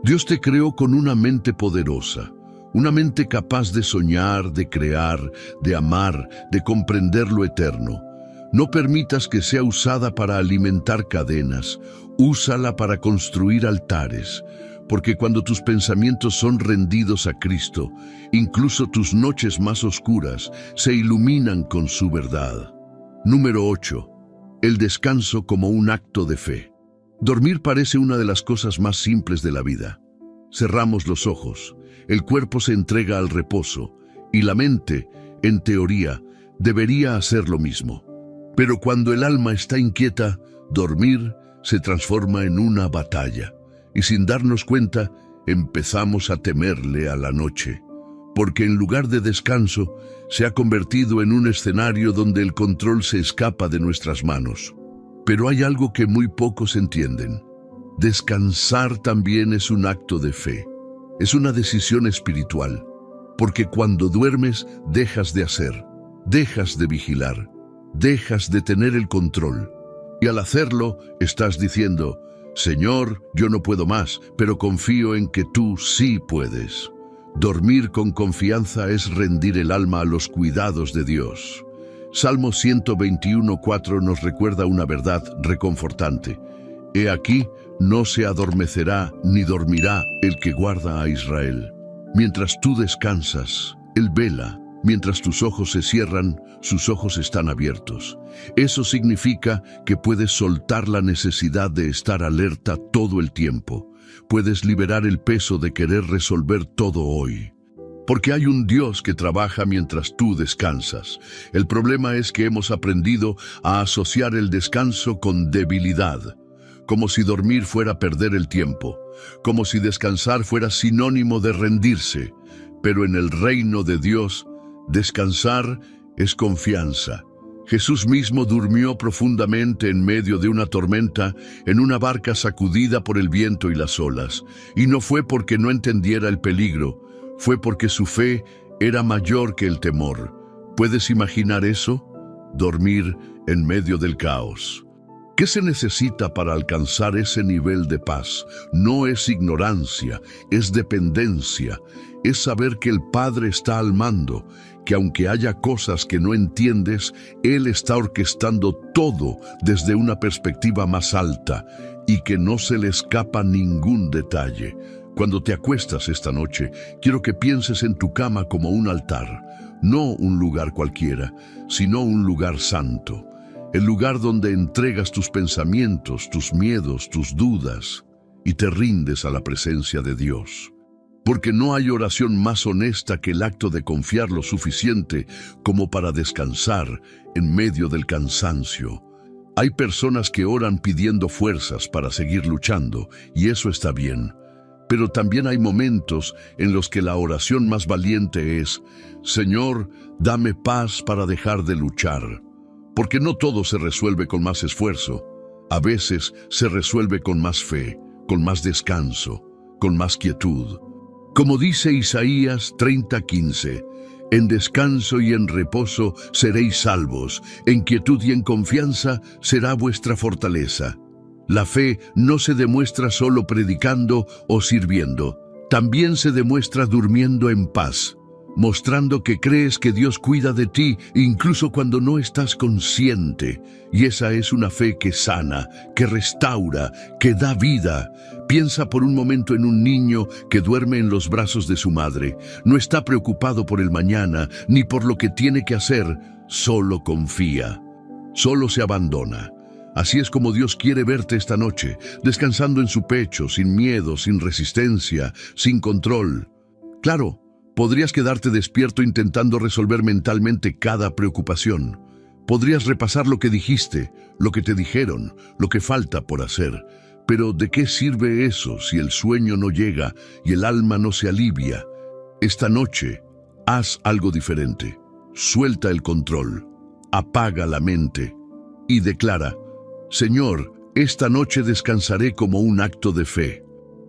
Dios te creó con una mente poderosa, una mente capaz de soñar, de crear, de amar, de comprender lo eterno. No permitas que sea usada para alimentar cadenas, úsala para construir altares, porque cuando tus pensamientos son rendidos a Cristo, incluso tus noches más oscuras se iluminan con su verdad. Número 8. El descanso como un acto de fe. Dormir parece una de las cosas más simples de la vida. cerramos los ojos, el cuerpo se entrega al reposo y la mente, en teoría, debería hacer lo mismo. Pero cuando el alma está inquieta, dormir se transforma en una batalla y sin darnos cuenta empezamos a temerle a la noche, porque en lugar de descanso se ha convertido en un escenario donde el control se escapa de nuestras manos. Pero hay algo que muy pocos entienden. Descansar también es un acto de fe. Es una decisión espiritual, porque cuando duermes dejas de hacer, dejas de vigilar, dejas de tener el control. Y al hacerlo estás diciendo: Señor, yo no puedo más, pero confío en que tú sí puedes. Dormir con confianza es rendir el alma a los cuidados de Dios. Salmo 121:4 nos recuerda una verdad reconfortante. He aquí, no se adormecerá ni dormirá el que guarda a Israel. Mientras tú descansas, Él vela. Mientras tus ojos se cierran, sus ojos están abiertos. Eso significa que puedes soltar la necesidad de estar alerta todo el tiempo. Puedes liberar el peso de querer resolver todo hoy. Porque hay un Dios que trabaja mientras tú descansas. El problema es que hemos aprendido a asociar el descanso con debilidad. Como si dormir fuera perder el tiempo, como si descansar fuera sinónimo de rendirse. Pero en el reino de Dios, descansar es confianza. Jesús mismo durmió profundamente en medio de una tormenta, en una barca sacudida por el viento y las olas. Y no fue porque no entendiera el peligro, fue porque su fe era mayor que el temor. ¿Puedes imaginar eso? Dormir en medio del caos. ¿Qué se necesita para alcanzar ese nivel de paz? No es ignorancia, es dependencia. Es saber que el Padre está al mando, que aunque haya cosas que no entiendes, Él está orquestando todo desde una perspectiva más alta y que no se le escapa ningún detalle. Cuando te acuestas esta noche, quiero que pienses en tu cama como un altar, no un lugar cualquiera, sino un lugar santo. El lugar donde entregas tus pensamientos, tus miedos, tus dudas y te rindes a la presencia de Dios. Porque no hay oración más honesta que el acto de confiar lo suficiente como para descansar en medio del cansancio. Hay personas que oran pidiendo fuerzas para seguir luchando, y eso está bien. Pero también hay momentos en los que la oración más valiente es: Señor, dame paz para dejar de luchar. Porque no todo se resuelve con más esfuerzo. A veces se resuelve con más fe, con más descanso, con más quietud. Como dice Isaías 30:15, en descanso y en reposo seréis salvos, en quietud y en confianza será vuestra fortaleza. La fe no se demuestra solo predicando o sirviendo, también se demuestra durmiendo en paz, mostrando que crees que Dios cuida de ti incluso cuando no estás consciente. Y esa es una fe que sana, que restaura, que da vida. Piensa por un momento en un niño que duerme en los brazos de su madre. No está preocupado por el mañana ni por lo que tiene que hacer, solo confía, solo se abandona. Así es como Dios quiere verte esta noche, descansando en su pecho, sin miedo, sin resistencia, sin control. Claro, podrías quedarte despierto intentando resolver mentalmente cada preocupación. Podrías repasar lo que dijiste, lo que te dijeron, lo que falta por hacer. Pero ¿de qué sirve eso si el sueño no llega y el alma no se alivia? Esta noche, haz algo diferente. Suelta el control, apaga la mente y declara: Señor, esta noche descansaré como un acto de fe,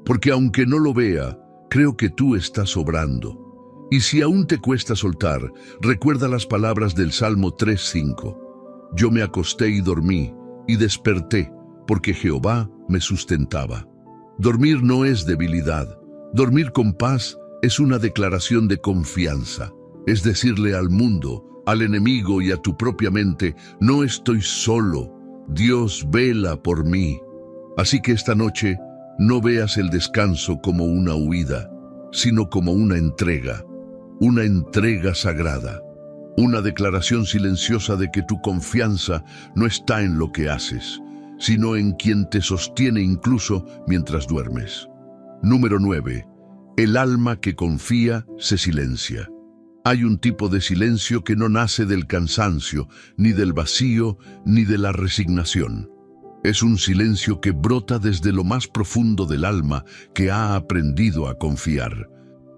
porque aunque no lo vea, creo que tú estás obrando. Y si aún te cuesta soltar, recuerda las palabras del Salmo 3:5. Yo me acosté y dormí, y desperté, porque Jehová me sustentaba. Dormir no es debilidad. Dormir con paz es una declaración de confianza. Es decirle al mundo, al enemigo y a tu propia mente: no estoy solo. Dios vela por mí. Así que esta noche no veas el descanso como una huida, sino como una entrega sagrada, una declaración silenciosa de que tu confianza no está en lo que haces, sino en quien te sostiene incluso mientras duermes. Número 9. El alma que confía se silencia. Hay un tipo de silencio que no nace del cansancio, ni del vacío, ni de la resignación. Es un silencio que brota desde lo más profundo del alma que ha aprendido a confiar.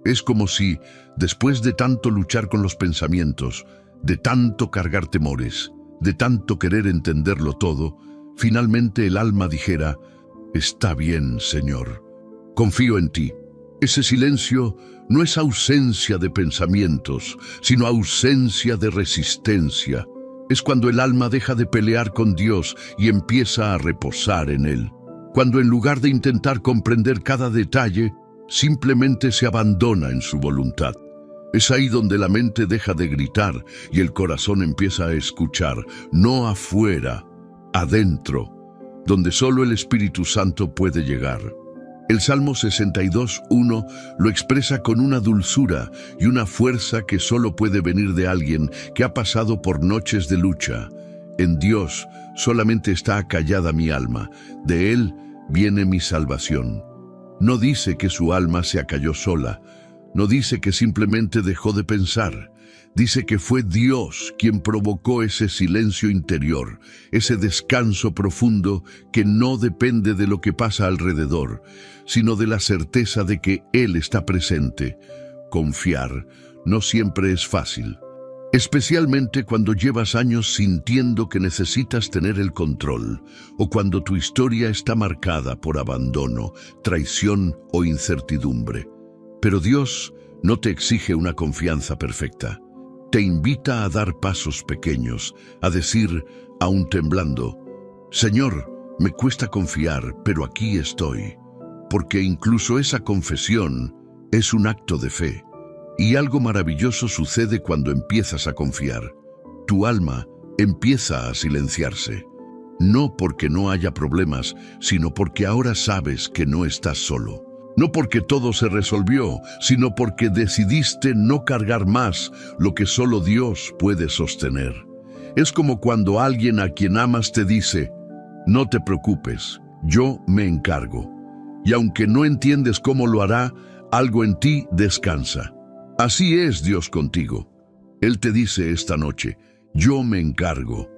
Es como si, después de tanto luchar con los pensamientos, de tanto cargar temores, de tanto querer entenderlo todo, finalmente el alma dijera: «Está bien, Señor, confío en ti». Ese silencio no es ausencia de pensamientos, sino ausencia de resistencia. Es cuando el alma deja de pelear con Dios y empieza a reposar en Él. Cuando en lugar de intentar comprender cada detalle, simplemente se abandona en su voluntad. Es ahí donde la mente deja de gritar y el corazón empieza a escuchar, no afuera, adentro, donde solo el Espíritu Santo puede llegar. El Salmo 62:1 lo expresa con una dulzura y una fuerza que solo puede venir de alguien que ha pasado por noches de lucha. En Dios solamente está acallada mi alma, de Él viene mi salvación. No dice que su alma se acalló sola, no dice que simplemente dejó de pensar. Dice que fue Dios quien provocó ese silencio interior, ese descanso profundo que no depende de lo que pasa alrededor, sino de la certeza de que Él está presente. Confiar no siempre es fácil, especialmente cuando llevas años sintiendo que necesitas tener el control, o cuando tu historia está marcada por abandono, traición o incertidumbre. Pero Dios no te exige una confianza perfecta. Te invita a dar pasos pequeños, a decir, aún temblando: «Señor, me cuesta confiar, pero aquí estoy». Porque incluso esa confesión es un acto de fe. Y algo maravilloso sucede cuando empiezas a confiar. Tu alma empieza a silenciarse. No porque no haya problemas, sino porque ahora sabes que no estás solo. No porque todo se resolvió, sino porque decidiste no cargar más lo que solo Dios puede sostener. Es como cuando alguien a quien amas te dice: «No te preocupes, yo me encargo». Y aunque no entiendes cómo lo hará, algo en ti descansa. Así es Dios contigo. Él te dice esta noche: «Yo me encargo».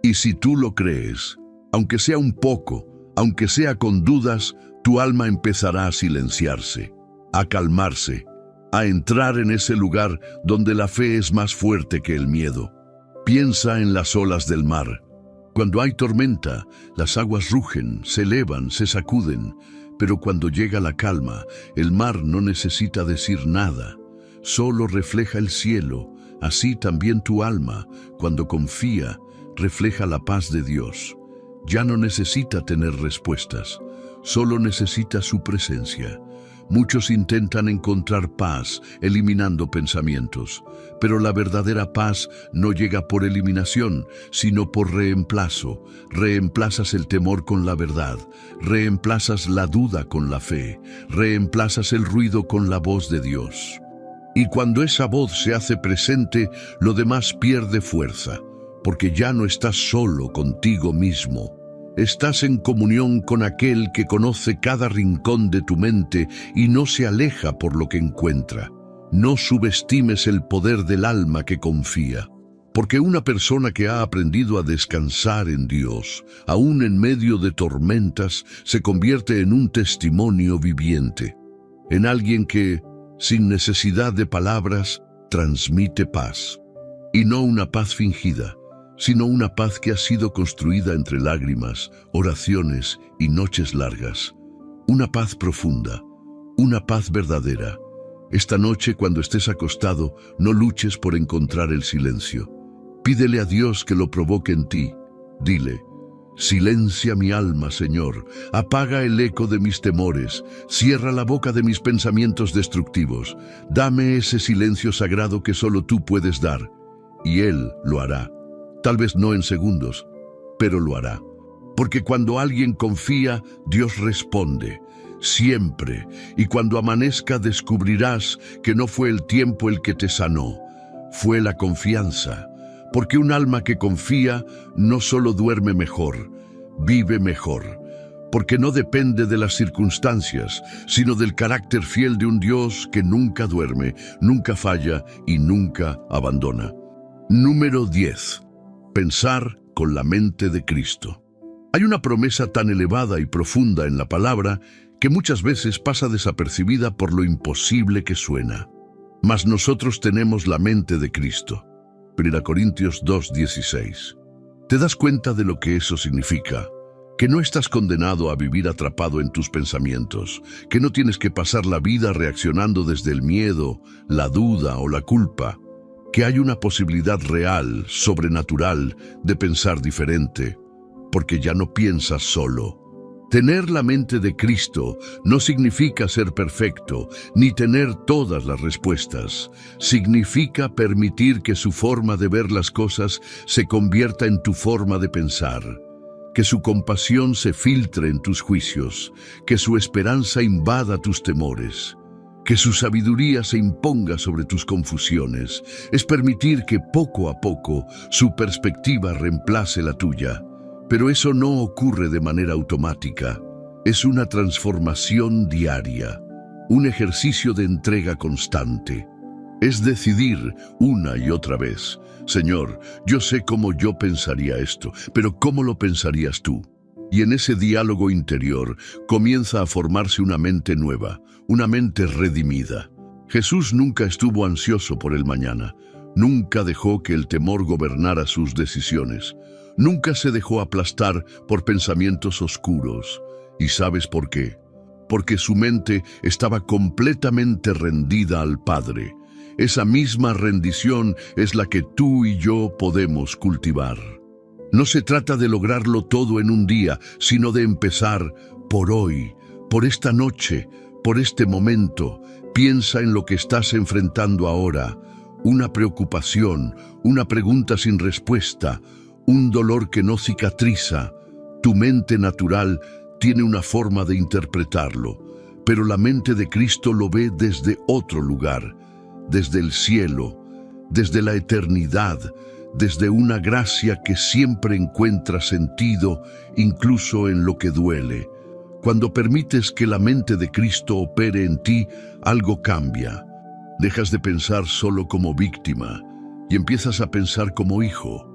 Y si tú lo crees, aunque sea un poco, aunque sea con dudas, tu alma empezará a silenciarse, a calmarse, a entrar en ese lugar donde la fe es más fuerte que el miedo. Piensa en las olas del mar. Cuando hay tormenta, las aguas rugen, se elevan, se sacuden, pero cuando llega la calma, el mar no necesita decir nada, solo refleja el cielo. Así también tu alma, cuando confía, refleja la paz de Dios. Ya no necesita tener respuestas, solo necesita su presencia. Muchos intentan encontrar paz eliminando pensamientos, pero la verdadera paz no llega por eliminación, sino por reemplazo. Reemplazas el temor con la verdad, reemplazas la duda con la fe, reemplazas el ruido con la voz de Dios. Y cuando esa voz se hace presente, lo demás pierde fuerza, porque ya no estás solo contigo mismo. Estás en comunión con aquel que conoce cada rincón de tu mente y no se aleja por lo que encuentra. No subestimes el poder del alma que confía, porque una persona que ha aprendido a descansar en Dios, aún en medio de tormentas, se convierte en un testimonio viviente, en alguien que, sin necesidad de palabras, transmite paz. Y no una paz fingida, sino una paz que ha sido construida entre lágrimas, oraciones y noches largas. Una paz profunda, una paz verdadera. Esta noche, cuando estés acostado, no luches por encontrar el silencio. Pídele a Dios que lo provoque en ti. Dile: «Silencia mi alma, Señor, apaga el eco de mis temores, cierra la boca de mis pensamientos destructivos. Dame ese silencio sagrado que solo tú puedes dar». Y Él lo hará. Tal vez no en segundos, pero lo hará. Porque cuando alguien confía, Dios responde, siempre. Y cuando amanezca descubrirás que no fue el tiempo el que te sanó, fue la confianza. Porque un alma que confía no solo duerme mejor, vive mejor. porque no depende de las circunstancias, sino del carácter fiel de un Dios que nunca duerme, nunca falla y nunca abandona. Número 10. Pensar con la mente de Cristo. Hay una promesa tan elevada y profunda en la palabra que muchas veces pasa desapercibida por lo imposible que suena. Mas nosotros tenemos la mente de Cristo. 1 Corintios 2:16. ¿Te das cuenta de lo que eso significa? Que no estás condenado a vivir atrapado en tus pensamientos, que no tienes que pasar la vida reaccionando desde el miedo, la duda o la culpa, que hay una posibilidad real, sobrenatural, de pensar diferente, porque ya no piensas solo. Tener la mente de Cristo no significa ser perfecto, ni tener todas las respuestas. Significa permitir que su forma de ver las cosas se convierta en tu forma de pensar. Que su compasión se filtre en tus juicios, que su esperanza invada tus temores, que su sabiduría se imponga sobre tus confusiones. Es permitir que poco a poco su perspectiva reemplace la tuya. Pero eso no ocurre de manera automática. Es una transformación diaria, un ejercicio de entrega constante. Es decidir una y otra vez: Señor, yo sé cómo yo pensaría esto, pero ¿cómo lo pensarías tú? Y en ese diálogo interior comienza a formarse una mente nueva, una mente redimida. Jesús nunca estuvo ansioso por el mañana, nunca dejó que el temor gobernara sus decisiones, nunca se dejó aplastar por pensamientos oscuros. ¿Y sabes por qué? Porque su mente estaba completamente rendida al Padre. Esa misma rendición es la que tú y yo podemos cultivar. No se trata de lograrlo todo en un día, sino de empezar por hoy, por esta noche, por este momento. Piensa en lo que estás enfrentando ahora: una preocupación, una pregunta sin respuesta, un dolor que no cicatriza. Tu mente natural tiene una forma de interpretarlo, pero la mente de Cristo lo ve desde otro lugar, desde el cielo, desde la eternidad, desde una gracia que siempre encuentra sentido, incluso en lo que duele. Cuando permites que la mente de Cristo opere en ti, algo cambia. Dejas de pensar solo como víctima y empiezas a pensar como hijo.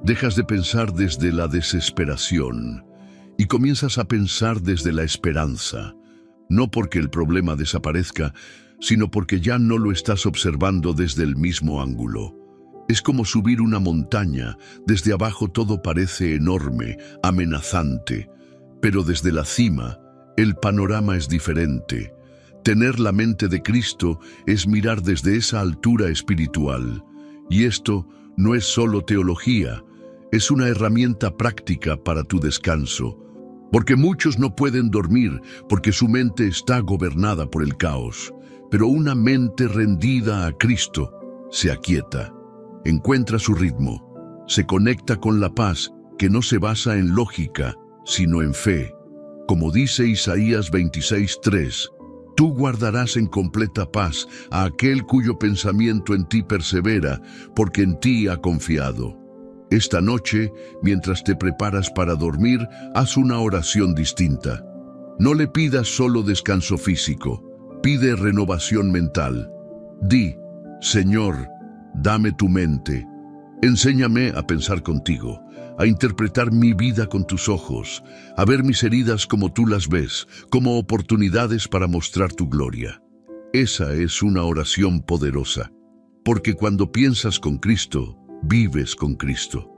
Dejas de pensar desde la desesperación y comienzas a pensar desde la esperanza. No porque el problema desaparezca, sino porque ya no lo estás observando desde el mismo ángulo. Es como subir una montaña. Desde abajo todo parece enorme, amenazante, pero desde la cima el panorama es diferente. Tener la mente de Cristo es mirar desde esa altura espiritual. Y esto no es solo teología, es una herramienta práctica para tu descanso. Porque muchos no pueden dormir porque su mente está gobernada por el caos. Pero una mente rendida a Cristo se aquieta, encuentra su ritmo, se conecta con la paz que no se basa en lógica, sino en fe. Como dice Isaías 26:3, tú guardarás en completa paz a aquel cuyo pensamiento en ti persevera, porque en ti ha confiado. Esta noche, mientras te preparas para dormir, haz una oración distinta. No le pidas solo descanso físico, pide renovación mental. Di: Señor, dame tu mente. Enséñame a pensar contigo, a interpretar mi vida con tus ojos, a ver mis heridas como tú las ves, como oportunidades para mostrar tu gloria. Esa es una oración poderosa, porque cuando piensas con Cristo, vives con Cristo.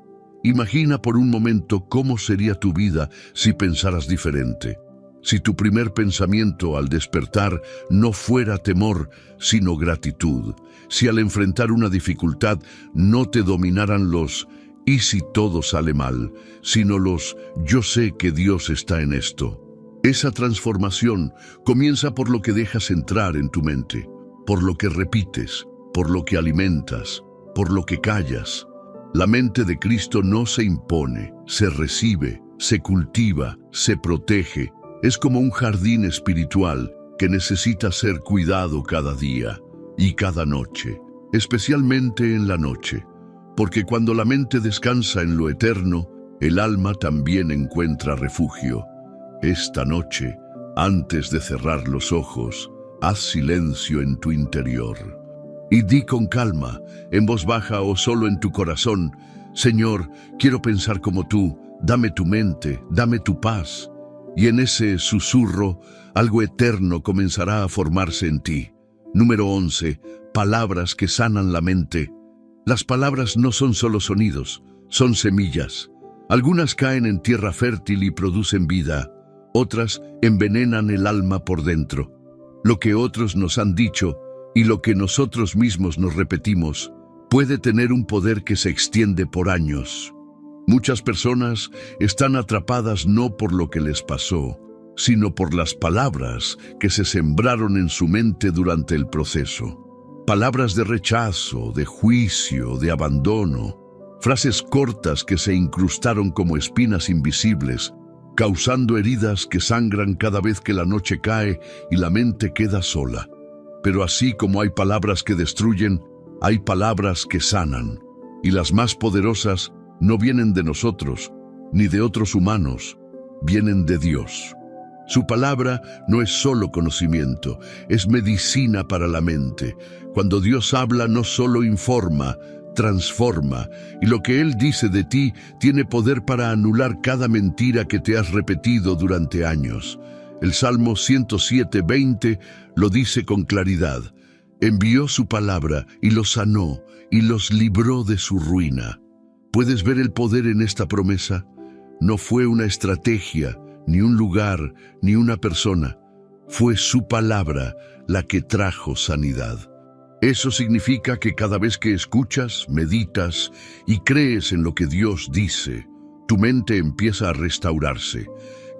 Imagina por un momento cómo sería tu vida si pensaras diferente. Si tu primer pensamiento al despertar no fuera temor, sino gratitud. Si al enfrentar una dificultad no te dominaran los «y si todo sale mal», sino los «yo sé que Dios está en esto». Esa transformación comienza por lo que dejas entrar en tu mente, por lo que repites, por lo que alimentas, por lo que callas. La mente de Cristo no se impone, se recibe, se cultiva, se protege. Es como un jardín espiritual que necesita ser cuidado cada día y cada noche, especialmente en la noche, porque cuando la mente descansa en lo eterno, el alma también encuentra refugio. Esta noche, antes de cerrar los ojos, haz silencio en tu interior. Y di con calma, en voz baja o solo en tu corazón: Señor, quiero pensar como tú, dame tu mente, dame tu paz. Y en ese susurro, algo eterno comenzará a formarse en ti. Número 11. Palabras que sanan la mente. Las palabras no son solo sonidos, son semillas. Algunas caen en tierra fértil y producen vida, otras envenenan el alma por dentro. Lo que otros nos han dicho y lo que nosotros mismos nos repetimos puede tener un poder que se extiende por años. Muchas personas están atrapadas no por lo que les pasó, sino por las palabras que se sembraron en su mente durante el proceso. Palabras de rechazo, de juicio, de abandono, frases cortas que se incrustaron como espinas invisibles, causando heridas que sangran cada vez que la noche cae y la mente queda sola. Pero así como hay palabras que destruyen, hay palabras que sanan, y las más poderosas no vienen de nosotros, ni de otros humanos, vienen de Dios. Su palabra no es solo conocimiento, es medicina para la mente. Cuando Dios habla, no solo informa, transforma, y lo que Él dice de ti tiene poder para anular cada mentira que te has repetido durante años. El Salmo 107:20 lo dice con claridad: envió su palabra y los sanó y los libró de su ruina. ¿Puedes ver el poder en esta promesa? No fue una estrategia, ni un lugar, ni una persona. Fue su palabra la que trajo sanidad. Eso significa que cada vez que escuchas, meditas y crees en lo que Dios dice, tu mente empieza a restaurarse.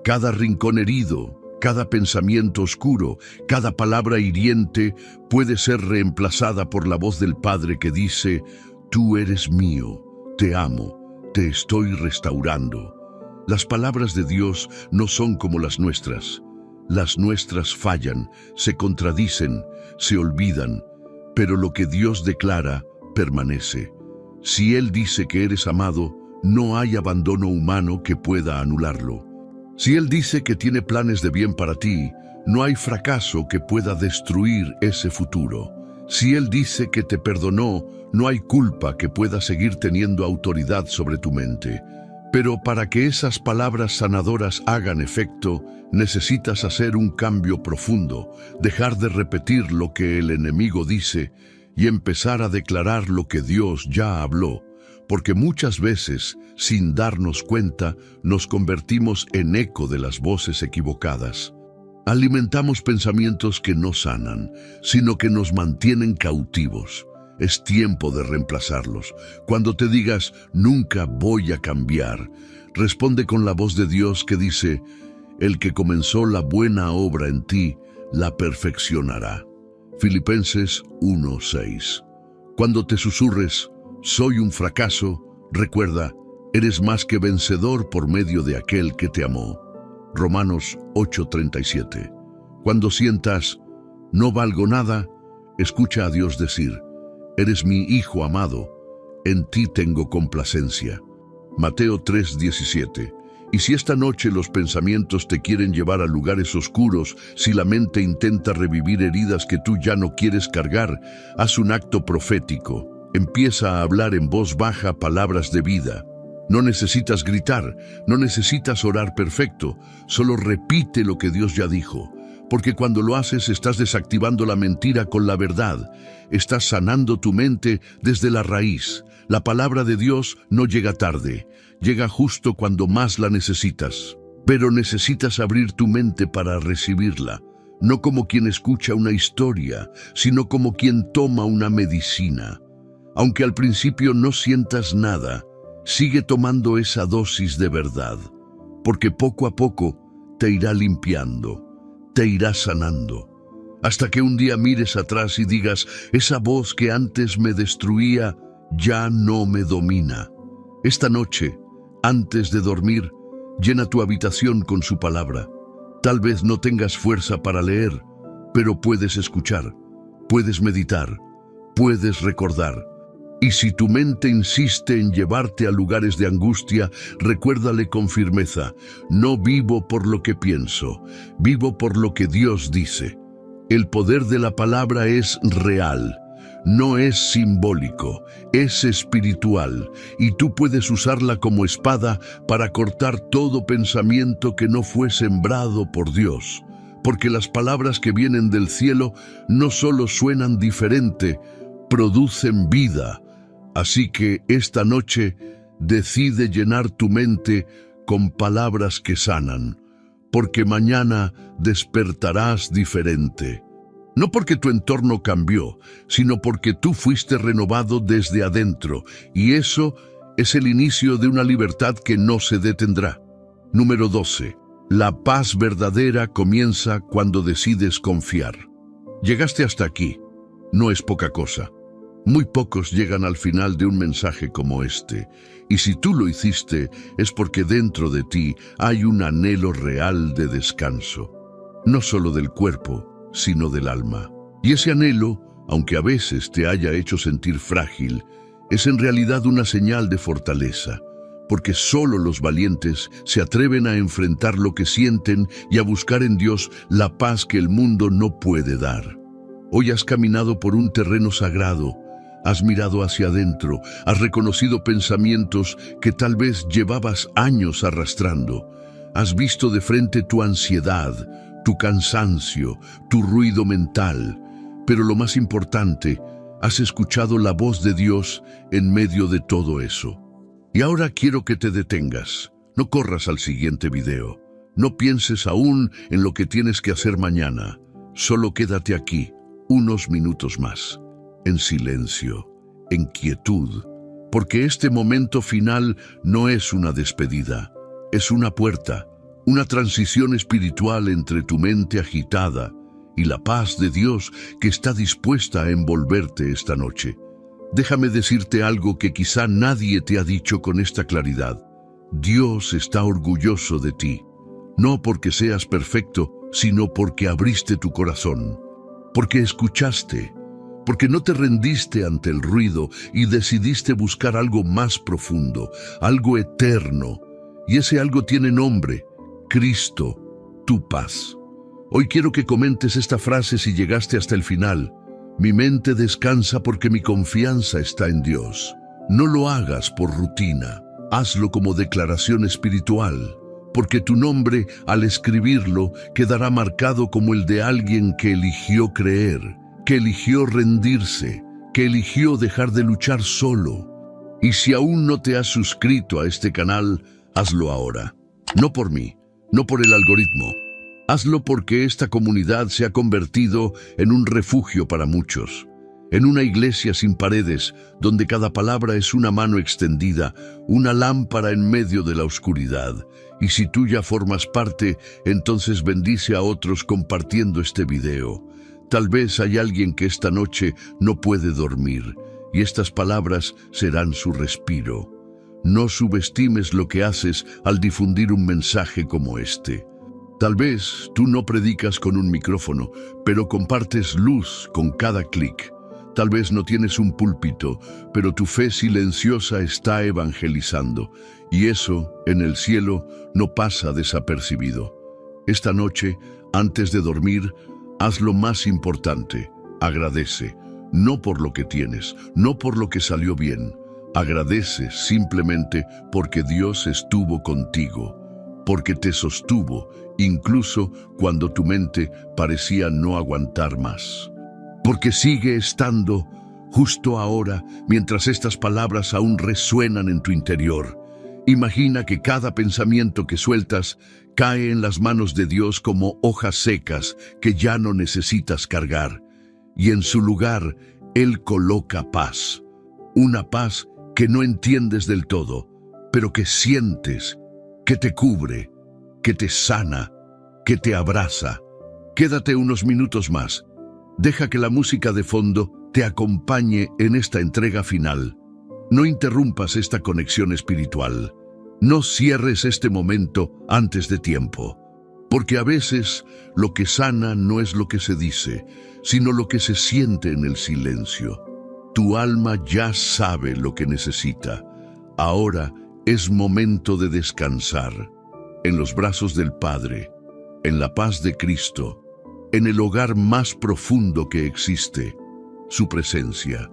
Cada rincón herido, cada pensamiento oscuro, cada palabra hiriente puede ser reemplazada por la voz del Padre que dice: tú eres mío, te amo, te estoy restaurando. Las palabras de Dios no son como las nuestras. Las nuestras fallan, se contradicen, se olvidan, pero lo que Dios declara permanece. Si Él dice que eres amado, no hay abandono humano que pueda anularlo. Si Él dice que tiene planes de bien para ti, no hay fracaso que pueda destruir ese futuro. Si Él dice que te perdonó, no hay culpa que pueda seguir teniendo autoridad sobre tu mente. Pero para que esas palabras sanadoras hagan efecto, necesitas hacer un cambio profundo, dejar de repetir lo que el enemigo dice y empezar a declarar lo que Dios ya habló, porque muchas veces, sin darnos cuenta, nos convertimos en eco de las voces equivocadas. Alimentamos pensamientos que no sanan, sino que nos mantienen cautivos. Es tiempo de reemplazarlos. Cuando te digas, nunca voy a cambiar, responde con la voz de Dios que dice: el que comenzó la buena obra en ti, la perfeccionará. Filipenses 1:6. Cuando te susurres, soy un fracaso, recuerda, eres más que vencedor por medio de aquel que te amó. Romanos 8:37. Cuando sientas, no valgo nada, escucha a Dios decir: eres mi hijo amado, en ti tengo complacencia. Mateo 3:17. Y si esta noche los pensamientos te quieren llevar a lugares oscuros, si la mente intenta revivir heridas que tú ya no quieres cargar, haz un acto profético. Empieza a hablar en voz baja palabras de vida. No necesitas gritar, no necesitas orar perfecto, solo repite lo que Dios ya dijo. Porque cuando lo haces estás desactivando la mentira con la verdad. Estás sanando tu mente desde la raíz. La palabra de Dios no llega tarde, llega justo cuando más la necesitas. Pero necesitas abrir tu mente para recibirla, no como quien escucha una historia, sino como quien toma una medicina. Aunque al principio no sientas nada, sigue tomando esa dosis de verdad, porque poco a poco te irá limpiando. Te irás sanando, hasta que un día mires atrás y digas: esa voz que antes me destruía ya no me domina. Esta noche, antes de dormir, llena tu habitación con su palabra. Tal vez no tengas fuerza para leer, pero puedes escuchar, puedes meditar, puedes recordar. Y si tu mente insiste en llevarte a lugares de angustia, recuérdale con firmeza: no vivo por lo que pienso, vivo por lo que Dios dice. El poder de la palabra es real, no es simbólico, es espiritual, y tú puedes usarla como espada para cortar todo pensamiento que no fue sembrado por Dios. Porque las palabras que vienen del cielo no solo suenan diferente, producen vida. Así que esta noche decide llenar tu mente con palabras que sanan, porque mañana despertarás diferente. No porque tu entorno cambió, sino porque tú fuiste renovado desde adentro, y eso es el inicio de una libertad que no se detendrá. Número 12. La paz verdadera comienza cuando decides confiar. Llegaste hasta aquí. No es poca cosa. Muy pocos llegan al final de un mensaje como este, y si tú lo hiciste es porque dentro de ti hay un anhelo real de descanso, no solo del cuerpo, sino del alma. Y ese anhelo, aunque a veces te haya hecho sentir frágil, es en realidad una señal de fortaleza, porque solo los valientes se atreven a enfrentar lo que sienten y a buscar en Dios la paz que el mundo no puede dar. Hoy has caminado por un terreno sagrado. Has mirado hacia adentro, has reconocido pensamientos que tal vez llevabas años arrastrando. Has visto de frente tu ansiedad, tu cansancio, tu ruido mental. Pero lo más importante, has escuchado la voz de Dios en medio de todo eso. Y ahora quiero que te detengas. No corras al siguiente video. No pienses aún en lo que tienes que hacer mañana. Solo quédate aquí, unos minutos más. En silencio, en quietud, porque este momento final no es una despedida, es una puerta, una transición espiritual entre tu mente agitada y la paz de Dios que está dispuesta a envolverte esta noche. Déjame decirte algo que quizá nadie te ha dicho con esta claridad. Dios está orgulloso de ti, no porque seas perfecto, sino porque abriste tu corazón, porque escuchaste, porque no te rendiste ante el ruido y decidiste buscar algo más profundo, algo eterno. Y ese algo tiene nombre: Cristo, tu paz. Hoy quiero que comentes esta frase si llegaste hasta el final. Mi mente descansa porque mi confianza está en Dios. No lo hagas por rutina, hazlo como declaración espiritual, porque tu nombre, al escribirlo, quedará marcado como el de alguien que eligió creer, que eligió rendirse, que eligió dejar de luchar solo. Y si aún no te has suscrito a este canal, hazlo ahora. No por mí, no por el algoritmo. Hazlo porque esta comunidad se ha convertido en un refugio para muchos, en una iglesia sin paredes, donde cada palabra es una mano extendida, una lámpara en medio de la oscuridad. Y si tú ya formas parte, entonces bendice a otros compartiendo este video. Tal vez hay alguien que esta noche no puede dormir, y estas palabras serán su respiro. No subestimes lo que haces al difundir un mensaje como este. Tal vez tú no predicas con un micrófono, pero compartes luz con cada clic. Tal vez no tienes un púlpito, pero tu fe silenciosa está evangelizando, y eso, en el cielo, no pasa desapercibido. Esta noche, antes de dormir, haz lo más importante: agradece, no por lo que tienes, no por lo que salió bien. Agradece simplemente porque Dios estuvo contigo, porque te sostuvo, incluso cuando tu mente parecía no aguantar más. Porque sigue estando justo ahora, mientras estas palabras aún resuenan en tu interior. Imagina que cada pensamiento que sueltas cae en las manos de Dios como hojas secas que ya no necesitas cargar, y en su lugar Él coloca paz. Una paz que no entiendes del todo, pero que sientes, que te cubre, que te sana, que te abraza. Quédate unos minutos más. Deja que la música de fondo te acompañe en esta entrega final. No interrumpas esta conexión espiritual. No cierres este momento antes de tiempo, porque a veces lo que sana no es lo que se dice, sino lo que se siente en el silencio. Tu alma ya sabe lo que necesita. Ahora es momento de descansar en los brazos del Padre, en la paz de Cristo, en el hogar más profundo que existe, su presencia.